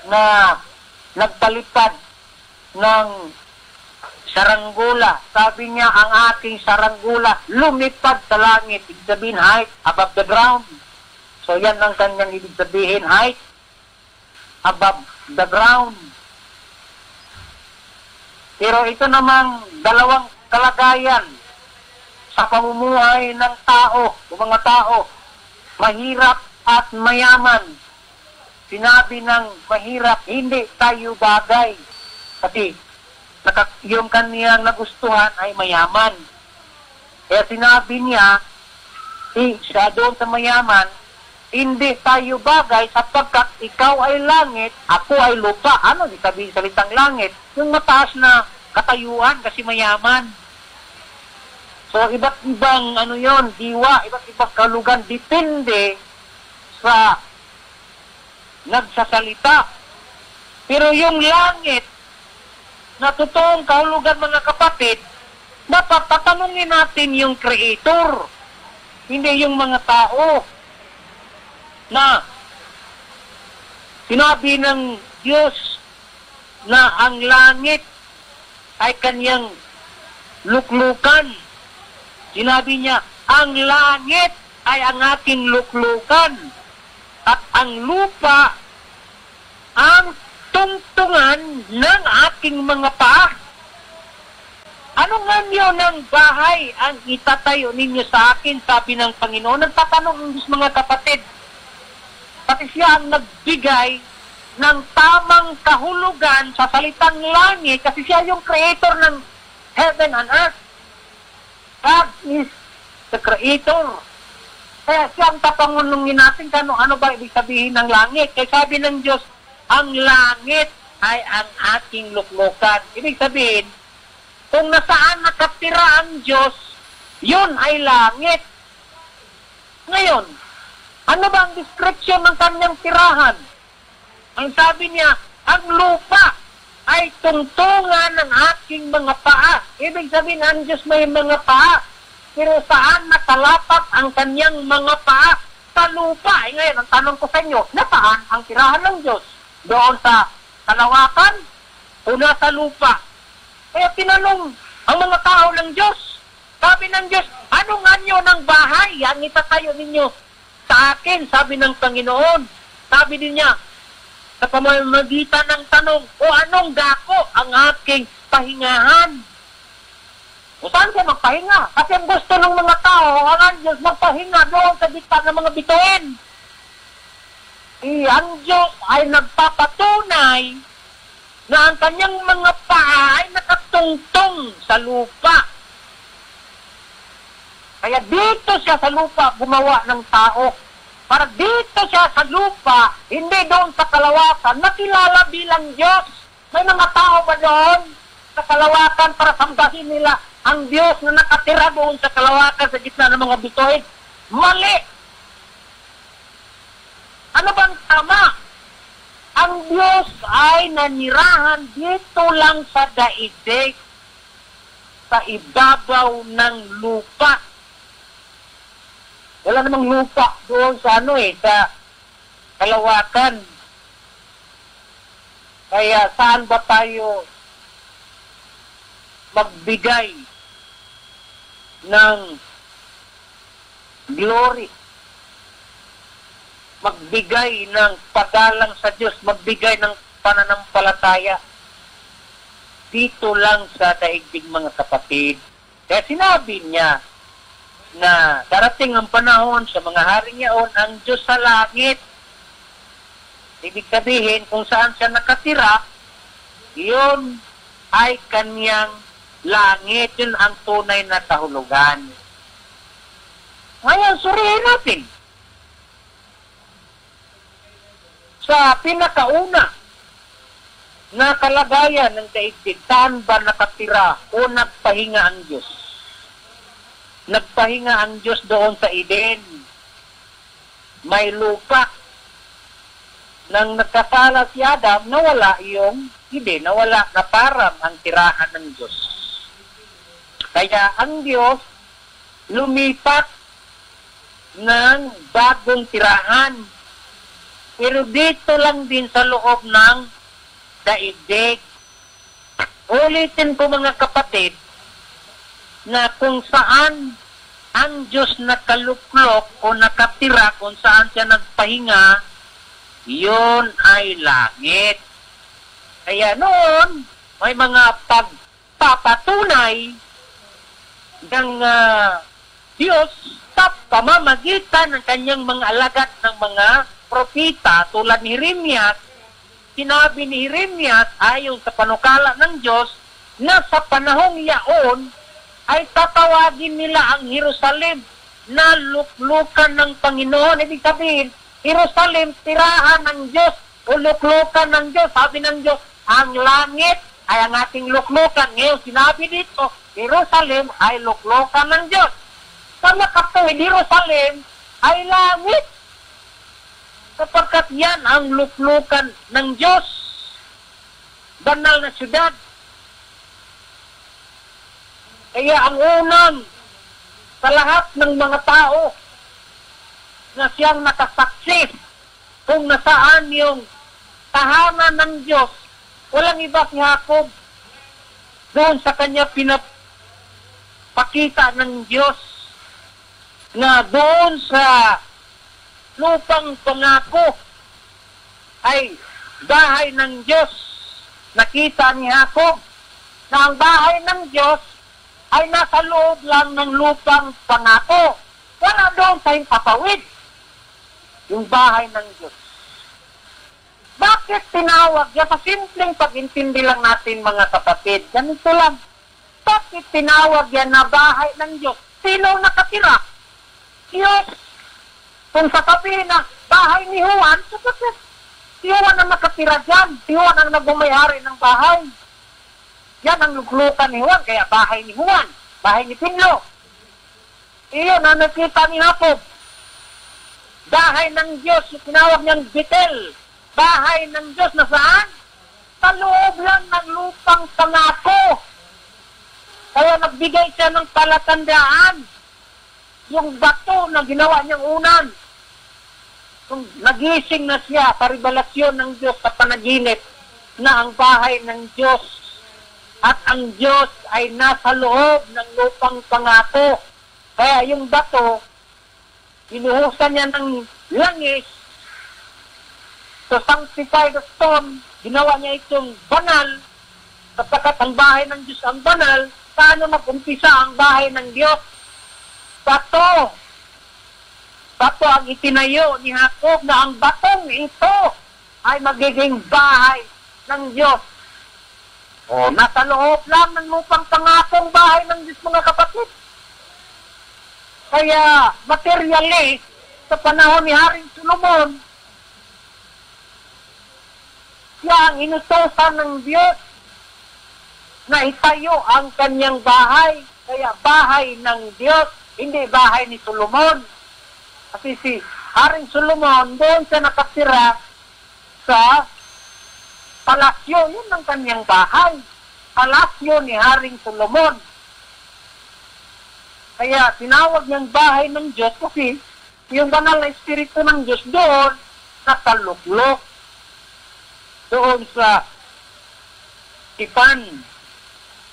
B: na nagpalipad ng saranggula. Sabi niya, ang aking saranggula lumipad sa langit. Ibig sabihin, height above the ground. So, yan ang kanyang ibig sabihin, height above the ground. Pero ito namang dalawang kalagayan sa pamumuhay ng tao, o mga tao, mahirap at mayaman. Sinabi ng mahirap, hindi tayo bagay. Kasi yung kaniyang nagustuhan ay mayaman. Kaya sinabi niya, siya doon sa mayaman, hindi tayo bagay sapagkat ikaw ay langit, ako ay lupa. Ano di sabihin salitang langit? Yung mataas na katayuan kasi mayaman. So, iba't ibang diwa, iba't ibang kalugan, depende sa nagsasalita. Pero yung langit, na totoong kahulugan mga kapatid, dapat tatanungin natin yung Creator, hindi yung mga tao. Na sinabi ng Diyos na ang langit ay kanyang luklukan. Sinabi niya, ang langit ay ang aking luklukan at ang lupa ang tungtungan ng aking mga paa. Ano nga niyo ng bahay ang itatayo ninyo sa akin, sabi ng Panginoon? Nagtatanong ang Diyos, mga kapatid. Pati siya ang nagbigay ng tamang kahulugan sa salitang langit kasi siya yung creator ng heaven and earth. God is the creator. Kaya siya ang tatanungin natin kung ano ba ibig sabihin ng langit. Kaya sabi ng Diyos, ang langit ay ang aking luklukan. Ibig sabihin, kung nasaan nakatira ang Diyos, yun ay langit. Ngayon, ano ba ang description ng kanyang tirahan? Ang sabi niya, ang lupa ay tungtungan ng aking mga paa. Ibig sabihin, ang Diyos may mga paa. Pero saan nakalapat ang kanyang mga paa? Sa lupa. Ngayon, ang tanong ko sa inyo, nasaan ang tirahan ng Diyos? Doon sa kalawakan o nasa lupa? Kaya tinanong ang mga tao ng Diyos. Sabi ng Diyos, ano nga nyo ng bahay ang itatayo ninyo sa akin, sabi ng Panginoon. Sabi din niya, sa pamamagitan ng tanong, o anong dako ang aking pahingahan? O saan siya magpahinga? Kasi ang gusto ng mga tao, ang Diyos magpahinga doon sa gitna ng mga bituin. Ang Diyos ay nagpapatunay na ang kanyang mga paa ay nakatungtong sa lupa. Kaya dito siya sa lupa gumawa ng tao. Para dito siya sa lupa, hindi doon sa kalawakan, nakilala bilang Diyos. May mga tao ba doon sa kalawakan para sambahin nila ang Diyos na nakatira doon sa kalawakan sa gitna ng mga bituin? Mali! Ano bang tama? Ang Diyos ay nanirahan dito lang sa daigdig. sa ibabaw ng lupa. Wala namang lupa doon sa sa kalawakan. Kaya saan ba tayo magbigay ng glory, magbigay ng paggalang sa Diyos, magbigay ng pananampalataya? Dito lang sa daigdig, mga kapatid. Kaya sinabi niya na darating ang panahon sa mga hari niyaon ang Diyos sa langit. Ibig sabihin, kung saan siya nakatira, yun ay kanyang langit. Yun ang tunay na kahulugan. Ngayon, surihin natin. Sa pinakauna na kalagayan ng daigdig, saan ba nakatira o nagpahinga ang Diyos? Nagpahinga ang Diyos doon sa Eden. May lupa. Nang nagkasala si Adam, nawala yung Eden, nawala na parang ang tirahan ng Diyos. Kaya ang Diyos lumipat ng bagong tirahan. Pero dito lang din sa loob ng daigdig. Ulitin ko, mga kapatid, na kung saan ang Diyos nakaluklok o nakatira, kung saan siya nagpahinga, yun ay langit. Kaya noon, may mga pagpapatunay ng Diyos sa pamamagitan ng kanyang mga alagad ng mga propita tulad ni Jeremias. Sinabi ni Jeremias ayon sa panukala ng Diyos na sa panahong yaon ay tatawagin nila ang Jerusalem na luklukan ng Panginoon. Ibig sabihin, Jerusalem, tirahan ng Diyos o luklukan ng Diyos. Sabi ng Diyos, ang langit ay ang ating luklukan. Ngayon, sinabi dito, Jerusalem ay luklukan ng Diyos. Sa makatuwid, Jerusalem ay langit. Sapagkat yan ang luklukan ng Diyos. Banal na syudad. Kaya ang unang sa lahat ng mga tao na siyang nakasaksi kung nasaan yung tahanan ng Diyos, walang iba si Jacob. Doon sa kanya pinapakita ng Diyos na doon sa lupang pangako ay bahay ng Diyos. Nakita ni Jacob na ang bahay ng Diyos ay nasa loob lang ng lupang pangako. Wala doon sa impapawid yung bahay ng Diyos. Bakit tinawag yan? Sa simpleng pag-intindi lang natin, mga kapatid. Ganito lang. Bakit tinawag yan na bahay ng Diyos? Sino nakatira? Diyos. Kung sasabihin na bahay ni Juan, sapagkat si Juan ang nakatira dyan. Si Juan ang nagbumayari ng bahay. Yan ang luklukan ni Juan, kaya bahay ni Juan. Bahay ni Pinlo. Iyon ang nakita ni Jacob. Bahay ng Diyos, tinawag niyang Bethel. Bahay ng Diyos na saan? Sa loob lang ng lupang pangako. Kaya nagbigay siya ng palatandaan. Yung bato na ginawa niyang unan. Kung nagising na siya sa revelasyon ng Diyos sa panaginip na ang bahay ng Diyos at ang Diyos ay nasa loob ng lupang pangako. Kaya yung bato, binuhusan niya ng langis, to sanctify the stone, ginawa niya itong banal, sapagkat ang bahay ng Diyos ang banal. Paano mag-umpisa ang bahay ng Diyos? Bato. Bato ang itinayo ni Jacob na ang batong ito ay magiging bahay ng Diyos. O, nasa loob lang ng lupang pangakong bahay ng Diyos, mga kapatid. Kaya, materialist, sa panahon ni Haring Solomon, siya ang inutosan ng Diyos na itayo ang kanyang bahay. Kaya, bahay ng Diyos, hindi bahay ni Solomon. Kasi si Haring Solomon, doon siya nakatira sa palasyo. Yun ang kanyang bahay. Palasyo ni Haring Solomon. Kaya tinawag niyang bahay ng Diyos kasi yung banal na Espiritu ng Diyos doon nakaluklok. Doon sa tipan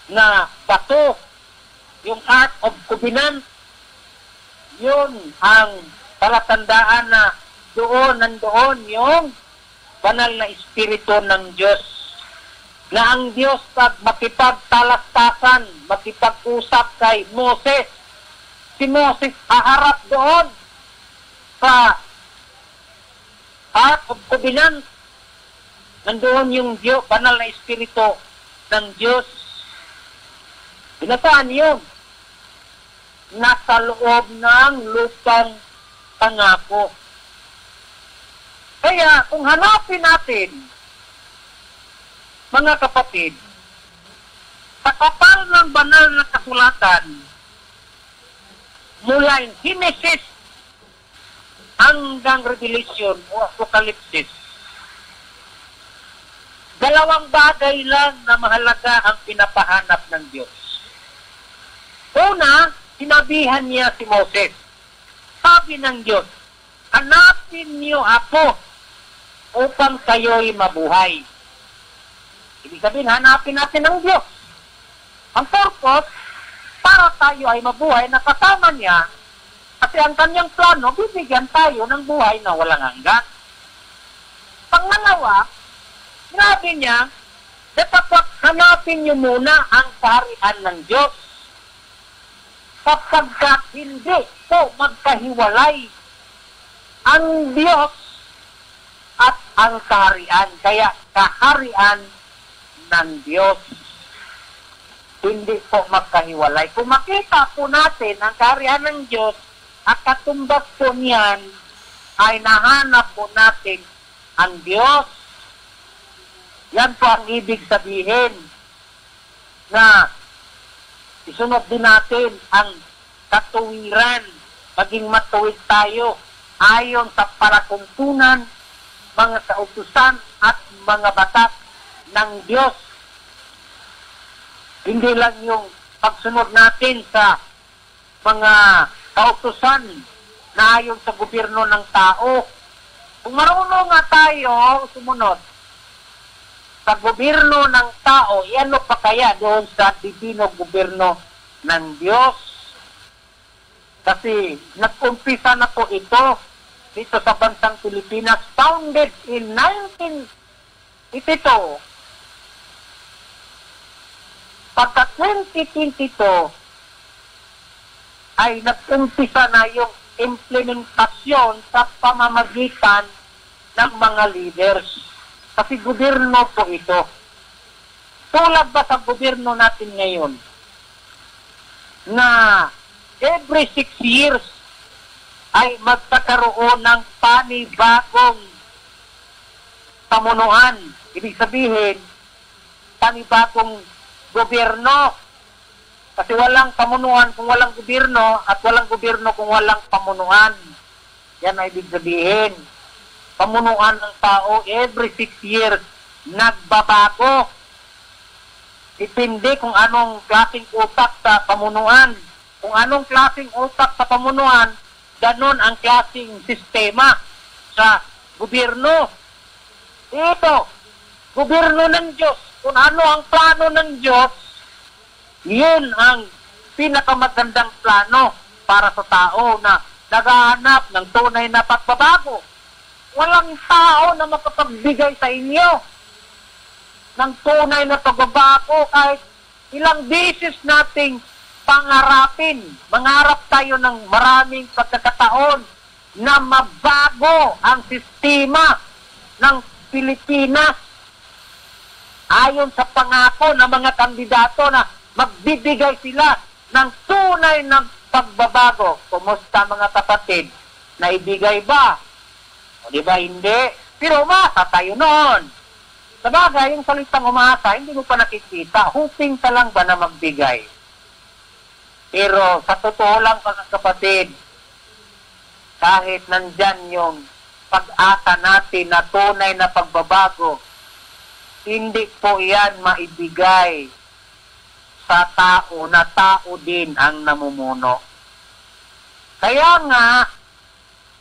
B: na bato, yung Ark of Covenant, yun ang palatandaan na nandoon yung banal na Espiritu ng Diyos. Na ang Diyos pag makipagtalastasan, makipag-usap kay Moses, si Moses haharap doon sa Ark of Covenant. Nandoon yung Diyos, banal na Espiritu ng Diyos. Binasaan yun. Nasa loob ng lupang pangako. Kaya kung hanapin natin, mga kapatid, sa kapal ng banal na kasulatan, mula Genesis hanggang Revelation o Apocalypse, dalawang bagay lang na mahalaga ang pinapahanap ng Diyos. Una, sinabihan niya si Moses, sabi ng Diyos, hanapin niyo ako upang kayo'y mabuhay. Ibig sabihin, hanapin natin ang Diyos. Ang purpose, para tayo ay mabuhay na kasama niya, kasi ang kanyang plano, bibigyan tayo ng buhay na walang hanggan. Pangalawa, sinabi niya, dapat hanapin niyo muna ang kaharian ng Diyos. Sapagkat hindi po magkahiwalay ang Diyos at ang kaharian. Kaya kaharian ng Diyos hindi po magkahiwalay. Kung makita po natin ang kaharian ng Diyos, at katumbas po niyan ay nahanap po natin ang Diyos. Yan po ang ibig sabihin na isunod din natin ang katuwiran, maging matuwid tayo ayon sa palatuntunan, mga kautusan at mga batas ng Diyos. Hindi lang yung pagsunod natin sa mga kautusan na ayon sa gobyerno ng tao. Kung marunong nga tayo sumunod sa gobyerno ng tao, ano pa kaya doon sa divino gobyerno ng Diyos? Kasi nag-umpisa na po ito dito sa bansang Pilipinas, founded in 1982. Pagka 2022, ay nag-umpisa na yung implementasyon sa pamamagitan ng mga leaders. Kasi gobyerno po ito. Tulad ba sa gobyerno natin ngayon na every 6 years ay magkakaroon ng panibagong pamunuan. Ibig sabihin, panibagong gobyerno. Kasi walang pamunuan kung walang gobyerno at walang gobyerno kung walang pamunuan. Yan ay ibig sabihin. Pamunuan ng tao every 6 years nagbabago. Depende kung anong klaseng utak sa pamunuan. Kung anong klaseng utak sa pamunuan, ganon ang klaseng sistema sa gobyerno. Ito, gobyerno ng Diyos. Kung ano ang plano ng Diyos, yun ang pinakamagandang plano para sa tao na naghahanap ng tunay na pagbabago. Walang tao na makapagbigay sa inyo ng tunay na pagbabago kahit ilang beses nating pangarapin. Mangarap tayo ng maraming pagkakataon na mabago ang sistema ng Pilipinas ayon sa pangako ng mga kandidato na magbibigay sila ng tunay na pagbabago. Kumusta mga kapatid? Naibigay ba? O di ba hindi? Pero umasa tayo noon. Sabagay, yung salitang umasa, hindi mo pa nakikita. Hoping ka lang ba na magbigay? Pero sa totoo lang mga kapatid, kahit nandyan yung pag-asa natin na tunay na pagbabago, hindi po yan maibigay sa tao na tao din ang namumuno. Kaya nga,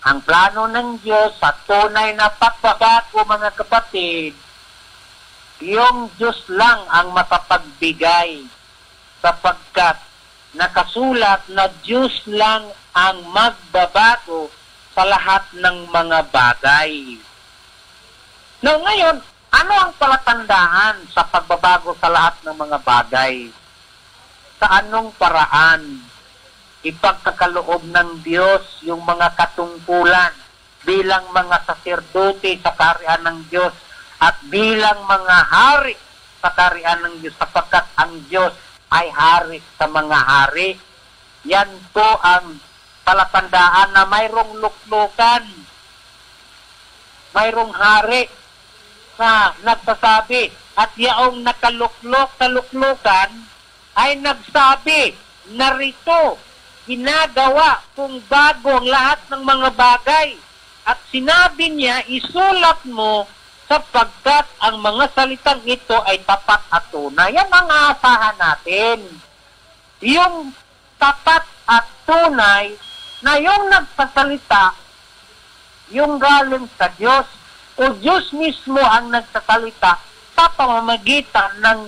B: ang plano ng Diyos sa tunay na pagbabago, mga kapatid, yung Diyos lang ang makapagbigay sapagkat nakasulat na Diyos lang ang magbabago sa lahat ng mga bagay. Now, ngayon, ano ang palatandaan sa pagbabago sa lahat ng mga bagay? Sa anong paraan ipagkakaloob ng Diyos yung mga katungkulan bilang mga saserdote sa kaharian ng Diyos at bilang mga hari sa kaharian ng Diyos sapagkat ang Diyos ay hari sa mga hari. Yan po ang palatandaan na mayroong luklukan, mayroong hari na nagsasabi at yaong nakaluklok sa luklukan ay nagsabi, narito, ginagawa kung bago ang lahat ng mga bagay. At sinabi niya, isulat mo sapagkat ang mga salitang ito ay tapat at tunay. Yan ang aasahan natin. Yung tapat at tunay na yung nagsasalita, yung galing sa Diyos, o Diyos mismo ang nagsasalita sa pamamagitan ng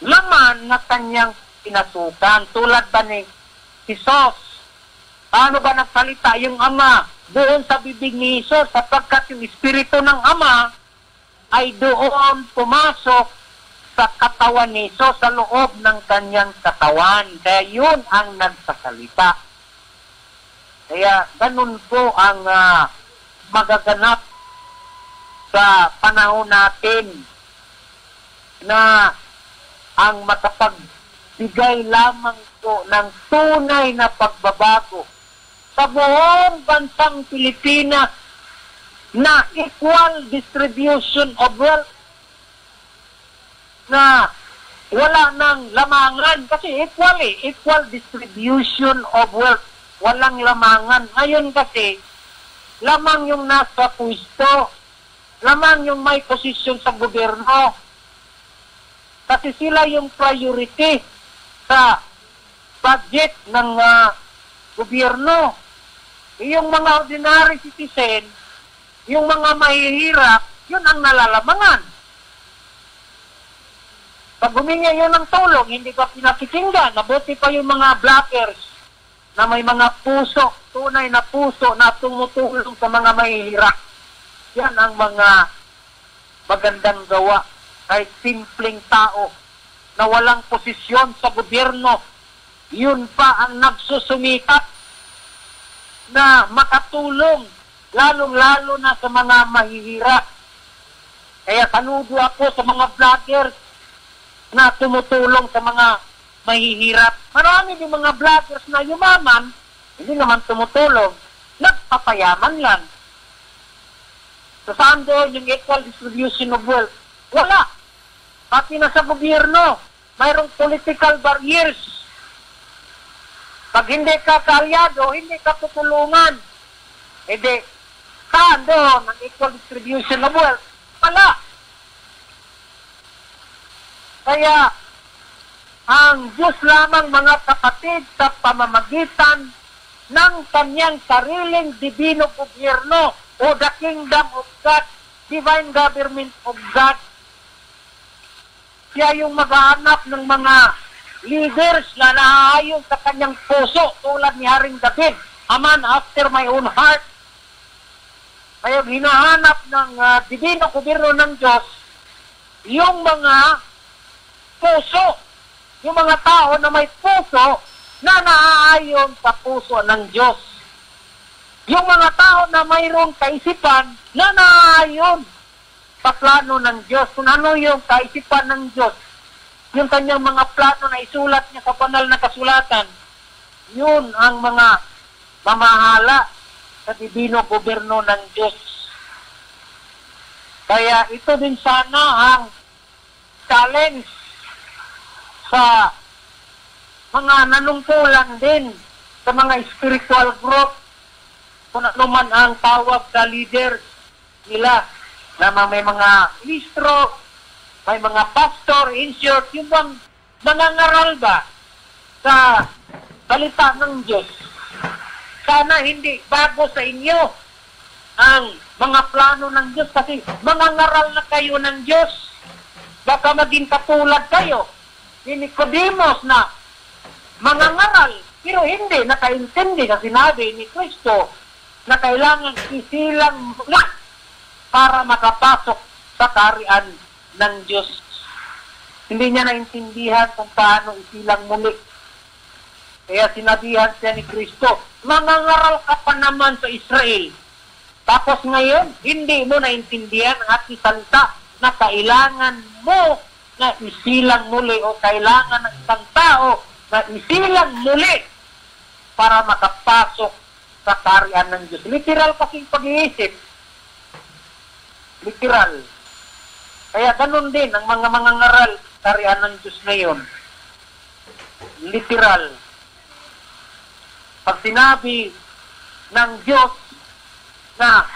B: laman na kanyang pinasukan. Tulad ba ni Jesus? Paano ba nagsalita yung Ama doon sa bibig ni Jesus? Sapagkat yung Espiritu ng Ama ay doon pumasok sa katawan ni Jesus, sa loob ng kanyang katawan. Kaya yun ang nagsasalita. Kaya ganun po ang magaganap sa panahon natin na ang makapagbigay lamang po ng tunay na pagbabago sa buong bansang Pilipinas na equal distribution of wealth, na wala nang lamangan kasi equal distribution of wealth, walang lamangan. Ngayon kasi lamang yung nasa pwesto, lamang yung may posisyon sa gobyerno kasi sila yung priority sa budget ng gobyerno. Yung mga ordinary citizen, yung mga mahihirap, yun ang nalalamangan. Pag humingi yun ng tulong, hindi ka pinakikinggan. Nabuti pa yung mga blockers na may mga puso, tunay na puso na tumutulong sa mga mahihirap. Yan ang mga magandang gawa. Kahit simpleng tao na walang posisyon sa gobyerno, yun pa ang nagsusumikap na makatulong, lalong-lalo na sa mga mahihirap. Kaya saludo ako sa mga vloggers na tumutulong sa mga mahihirap. Marami din mga vloggers na yumaman, hindi naman tumutulong, nagpapayaman lang. So saan doon yung equal distribution of wealth? Wala. Pati na sa gobyerno, mayroong political barriers. Pag hindi ka kaalyado, hindi ka tutulungan. E di, saan doon ang equal distribution of wealth? Wala. Kaya, ang Diyos lamang mga kapatid sa pamamagitan ng kanyang sariling divino gobyerno o the kingdom of God, divine government of God, siya yung maghahanap ng mga leaders na naayon sa kanyang puso tulad ni Haring David, a man after my own heart. Kaya hinahanap ng divino gobyerno ng Diyos yung mga puso, yung mga tao na may puso na naaayon sa puso ng Diyos. Yung mga tao na mayroong kaisipan na naaayon sa plano ng Diyos. Kung ano yung kaisipan ng Diyos, yung kanyang mga plano na isulat niya sa banal na kasulatan, yun ang mga mamahala sa divino gobyerno ng Diyos. Kaya ito din sana ang challenge sa mga nanungkulan din sa mga spiritual group, kung ano man ang tawag sa leaders nila, na may mga ministro, may mga pastor, in short, yung bang nangangaral ba sa salita ng Diyos? Sana hindi bago sa inyo ang mga plano ng Diyos kasi mangangaral na kayo ng Diyos. Baka maging katulad kayo ni Nicodemus na mangangaral pero hindi nakaintindi sa sinabi ni Kristo na kailangan isilang mula para makapasok sa kaharian ng Diyos. Hindi niya naintindihan kung paano isilang muli. Kaya sinabihan siya ni Kristo, mangangaral ka pa naman sa Israel. Tapos ngayon, hindi mo naintindihan ang ating salita na kailangan mo na isilang muli o kailangan ng isang tao na isilang muli para makapasok sa kaharian ng Diyos. Literal kasi pag-iisip. Literal. Kaya ganun din ang mga mangangaral sa kaharian ng Diyos ngayon. Literal. Pag sinabi ng Diyos na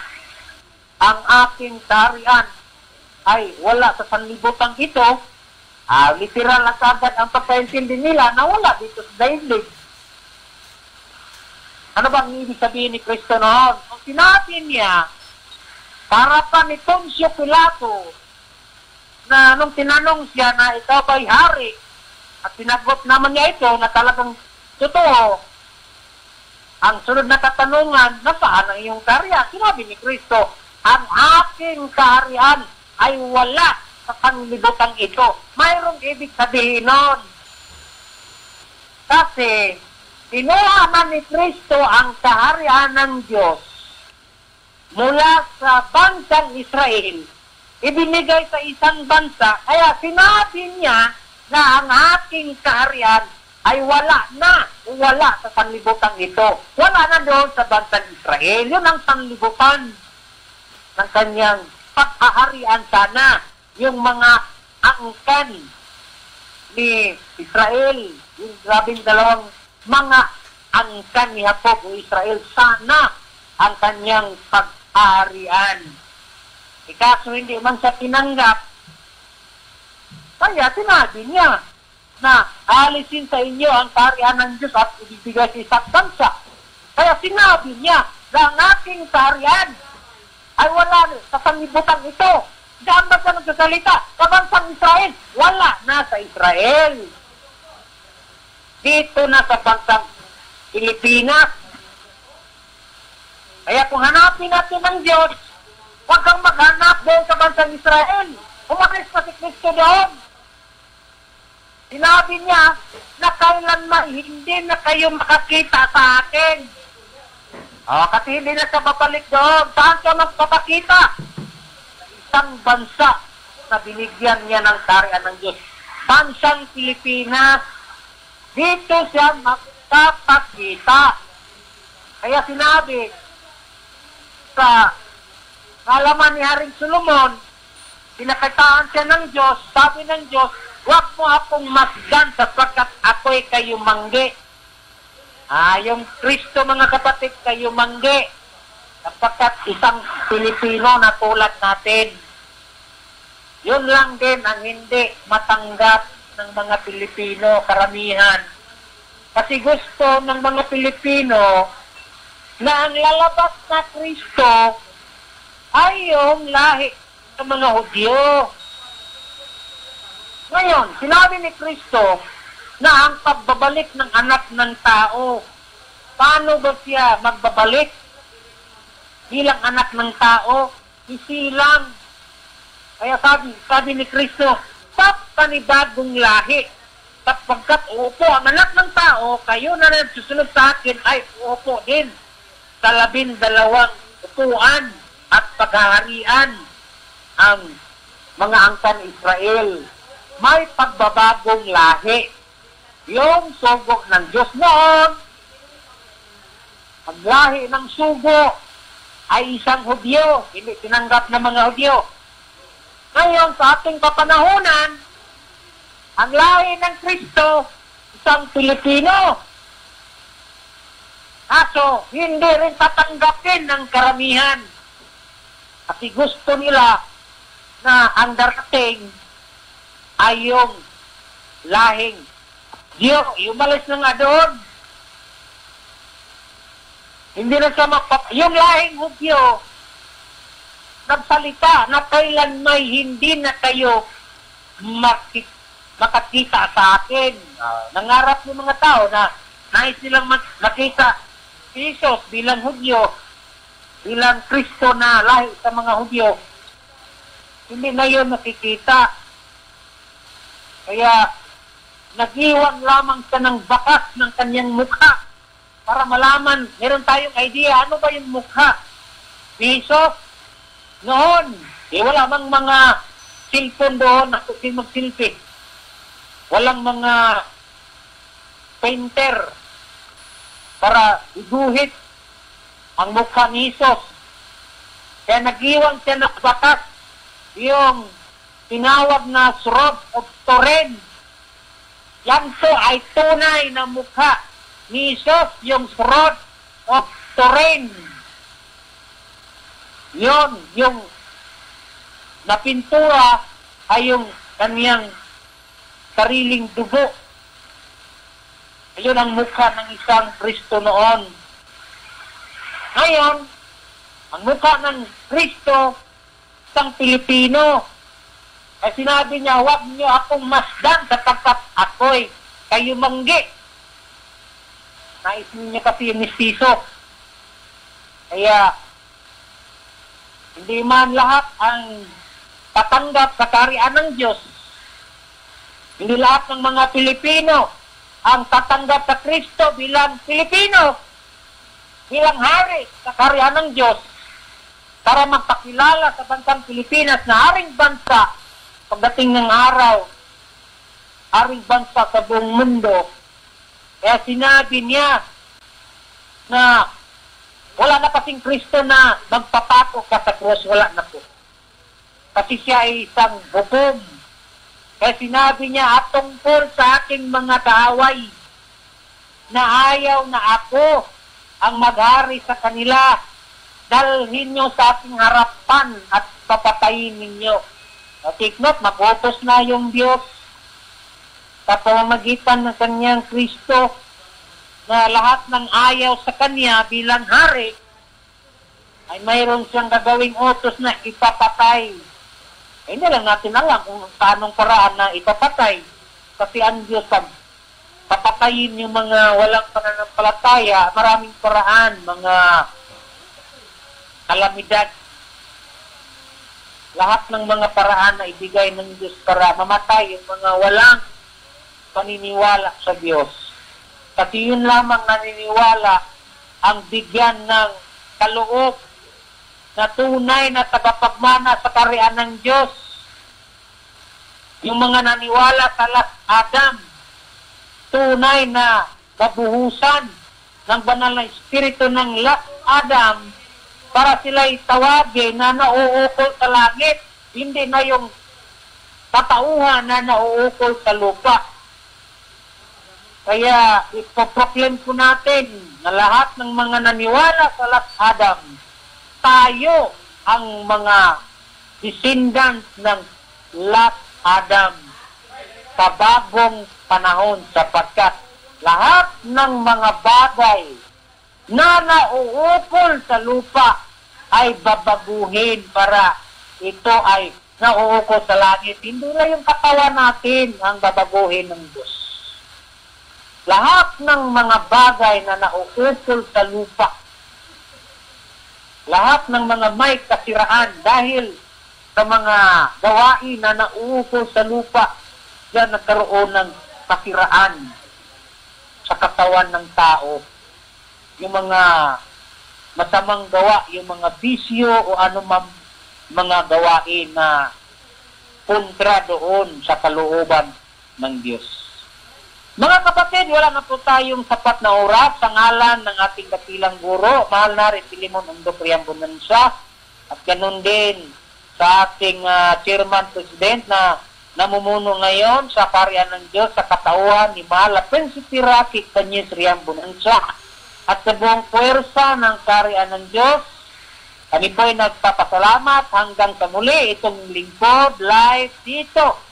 B: ang aking kaharian ay wala sa sanlibutan ito, literal na agad ang pagkaintindi nila na wala dito sa daigdig. Ano bang ibig sabihin ni Kristo noon? Kung sinabi niya, para pa ni Poncio Pilato, na nung tinanong siya na ikaw ba'y hari, at sinagot naman niya ito na talagang totoo, ang sunod na katanungan, nasaan ang iyong kaharian? Sinabi ni Kristo, ang aking kaharian ay wala sa sanlibutan ito. Mayroong ibig sabihin nun. Kasi, kinuha man ni Kristo ang kaharian ng Diyos mula sa bansang Israel, ibinigay sa isang bansa, kaya sinabi niya na ang aking kaharian ay wala sa sanlibutan ito. Wala na doon sa bansang Israel. Yun ang sanlibutan ng kanyang paghaharian sana. Yung mga angkan ni Israel, yung dalawang mga angkan ni Jacob o Israel, sana ang kanyang paghaharian. Kaso hindi man siya tinanggap, kaya sinabi niya na alisin sa inyo ang kaharian ng Diyos at ibibigay sa isang bansa. Kaya sinabi niya na ang aking kaharian ay wala sa sanlibutan ito. Saan ba siya nagsasalita? Sa bansang Israel, wala na sa Israel. Dito na sa bansang Pilipinas. Kaya kung hanapin natin ng Diyos, huwag kang maghanap doon sa bansang Israel. Umalis pa si Kristo doon. Sinabi niya na kailanman hindi na kayo makakita sa akin. Kasi hindi na siya babalik doon. Saan siya magpapakita? Isang bansa na binigyan niya ng kaharian ng Diyos. Bansang Pilipinas. Dito siya magpapakita. Kaya sinabi sa halaman ni Haring Solomon, pinakataan siya ng Diyos, sabi ng Diyos, huwag mo akong masdan sapagkat ako'y kayumanggi. Yung Kristo mga kapatid, kayumanggi. Sapagkat isang Pilipino na tulad natin. Yun lang din ang hindi matanggap ng mga Pilipino, karamihan. Kasi gusto ng mga Pilipino na ang lalabas na Kristo ay yung lahi ng mga Hudyo. Ngayon, sinabi ni Kristo na ang pagbabalik ng anak ng tao, paano ba siya magbabalik bilang anak ng tao? Isilang. Kaya sabi ni Kristo, sa panibagong lahi, sapagkat uupo ang anak ng tao, kayo na nagsusunod sa akin ay uupo din sa 12 upuan at paghaharian ang mga angkan Israel. May pagbabagong lahi. Yung sugo ng Diyos noon, ang lahi ng sugo ay isang Hudyo, hindi tinanggap ng mga Hudyo. Ngayon, sa ating kapanahunan, ang lahi ng Kristo, isang Pilipino. Kaso, hindi rin tatanggapin ng karamihan. Kasi gusto nila na ang darating ay yung lahing Diyo, umalis na nga doon. Hindi na siya yung lahing Hudyo, nagsalita na kailan may hindi na kayo makakita sa akin. Nangarap ng mga tao na nais silang makita si Jesus bilang Hudyo, bilang Kristo na lahi sa mga Hudyo. Hindi na yun nakikita. Kaya nag-iwan lamang siya ng bakas ng kanyang mukha para malaman, meron tayong idea, ano ba yung mukha ni Jesus noon? Wala mang mga cellphone doon na magsilpi. Walang mga painter para iduhit ang mukha ni Jesus. Kaya nag-iwan siya ng bakas, yung tinawag na Surod of Turin. Yan po ay tunay na mukha ni Jesus, yung Surod of Turin. Yun, yung napintura ay yung kaniyang sariling dugo. Ayun ang mukha ng isang Kristo noon. Ngayon, ang mukha ng Kristo, isang Pilipino. Ay sinabi niya, huwag niyo akong masdan sapagkat ako'y kayo manggi. Nais niya kasi yung mistiso. Kaya, hindi man lahat ang tatanggap sa kaharian ng Diyos. Hindi lahat ng mga Pilipino ang tatanggap sa Kristo bilang Pilipino, bilang hari sa kaharian ng Diyos, para magpakilala sa bansang Pilipinas na haring bansa pagdating ng araw, haring bansa sa buong mundo. Kaya sinabi niya na wala na kasing Kristo na magpapako ka sa krus, wala na po. Kasi siya ay isang hukom. Kaya sinabi niya, at tungkol sa aking mga kaaway, na ayaw na ako ang maghari sa kanila, dalhin nyo sa aking harapan at papatayin ninyo. Take note, mag-utos na yung Diyos sa pamamagitan ng kanyang Kristo na lahat ng ayaw sa kanya bilang hari ay mayroon siyang gagawing utos na ipapatay. Hindi lang natin alam kung paanong paraan na ipapatay. Kasi ang Diyos papatayin yung mga walang pananampalataya, maraming paraan, mga kalamidad. Lahat ng mga paraan na ibigay ng Diyos para mamatay yung mga walang paniniwala sa Diyos. Kasi yun lamang naniniwala ang bigyan ng kaloob na tunay na tagapagmana sa kaharian ng Diyos. Yung mga naniwala sa Last Adam, tunay na kabuhusan ng banal na espiritu ng Last Adam para sila'y tawagin na nauukol sa langit, hindi na yung katauhan na nauukol sa lupa. Kaya ipoproclaim po natin na lahat ng mga naniwala sa Last Adam, tayo ang mga descendants ng Last Adam sa bagong panahon, sapagkat lahat ng mga bagay na nauukol sa lupa ay babaguhin para ito ay nauukol sa langit. Hindi na yung katawan natin ang babaguhin ng Diyos. Lahat ng mga bagay na nauukol sa lupa, lahat ng mga may kasiraan dahil sa mga gawain na nauukol sa lupa, diyan nagkaroon ng kasiraan sa katawan ng tao. Yung mga masamang gawa, yung mga bisyo o anumang mga gawain na kontra doon sa kalooban ng Diyos. Mga kapatid, wala na po tayong sapat na oras sa ngalan ng ating dakilang guro, mahal na rin Filemon Undo Kriang Bonanza, at ganun din sa ating chairman president na namumuno ngayon sa kaharian ng Diyos sa katauhan ni Mahal na Prinsipe Rocky Kanyes Riang Bonanza. At sa buong puwersa ng kaharian ng Diyos, kami po ay nagpapasalamat hanggang sa muli itong lingkod live dito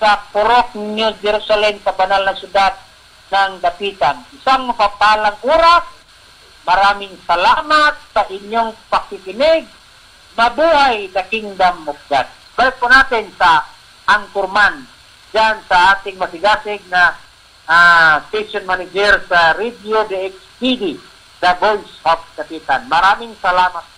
B: sa Purok New Jerusalem sa banal na syudad ng Dapitan. Isang mapapalang oras Maraming salamat sa inyong pakikinig. Mabuhay the Kingdom of God. Balik po natin sa Anchorman, dyan sa ating masigasig na station manager sa Radio DXPD, The Voice of Kapitan. Maraming salamat.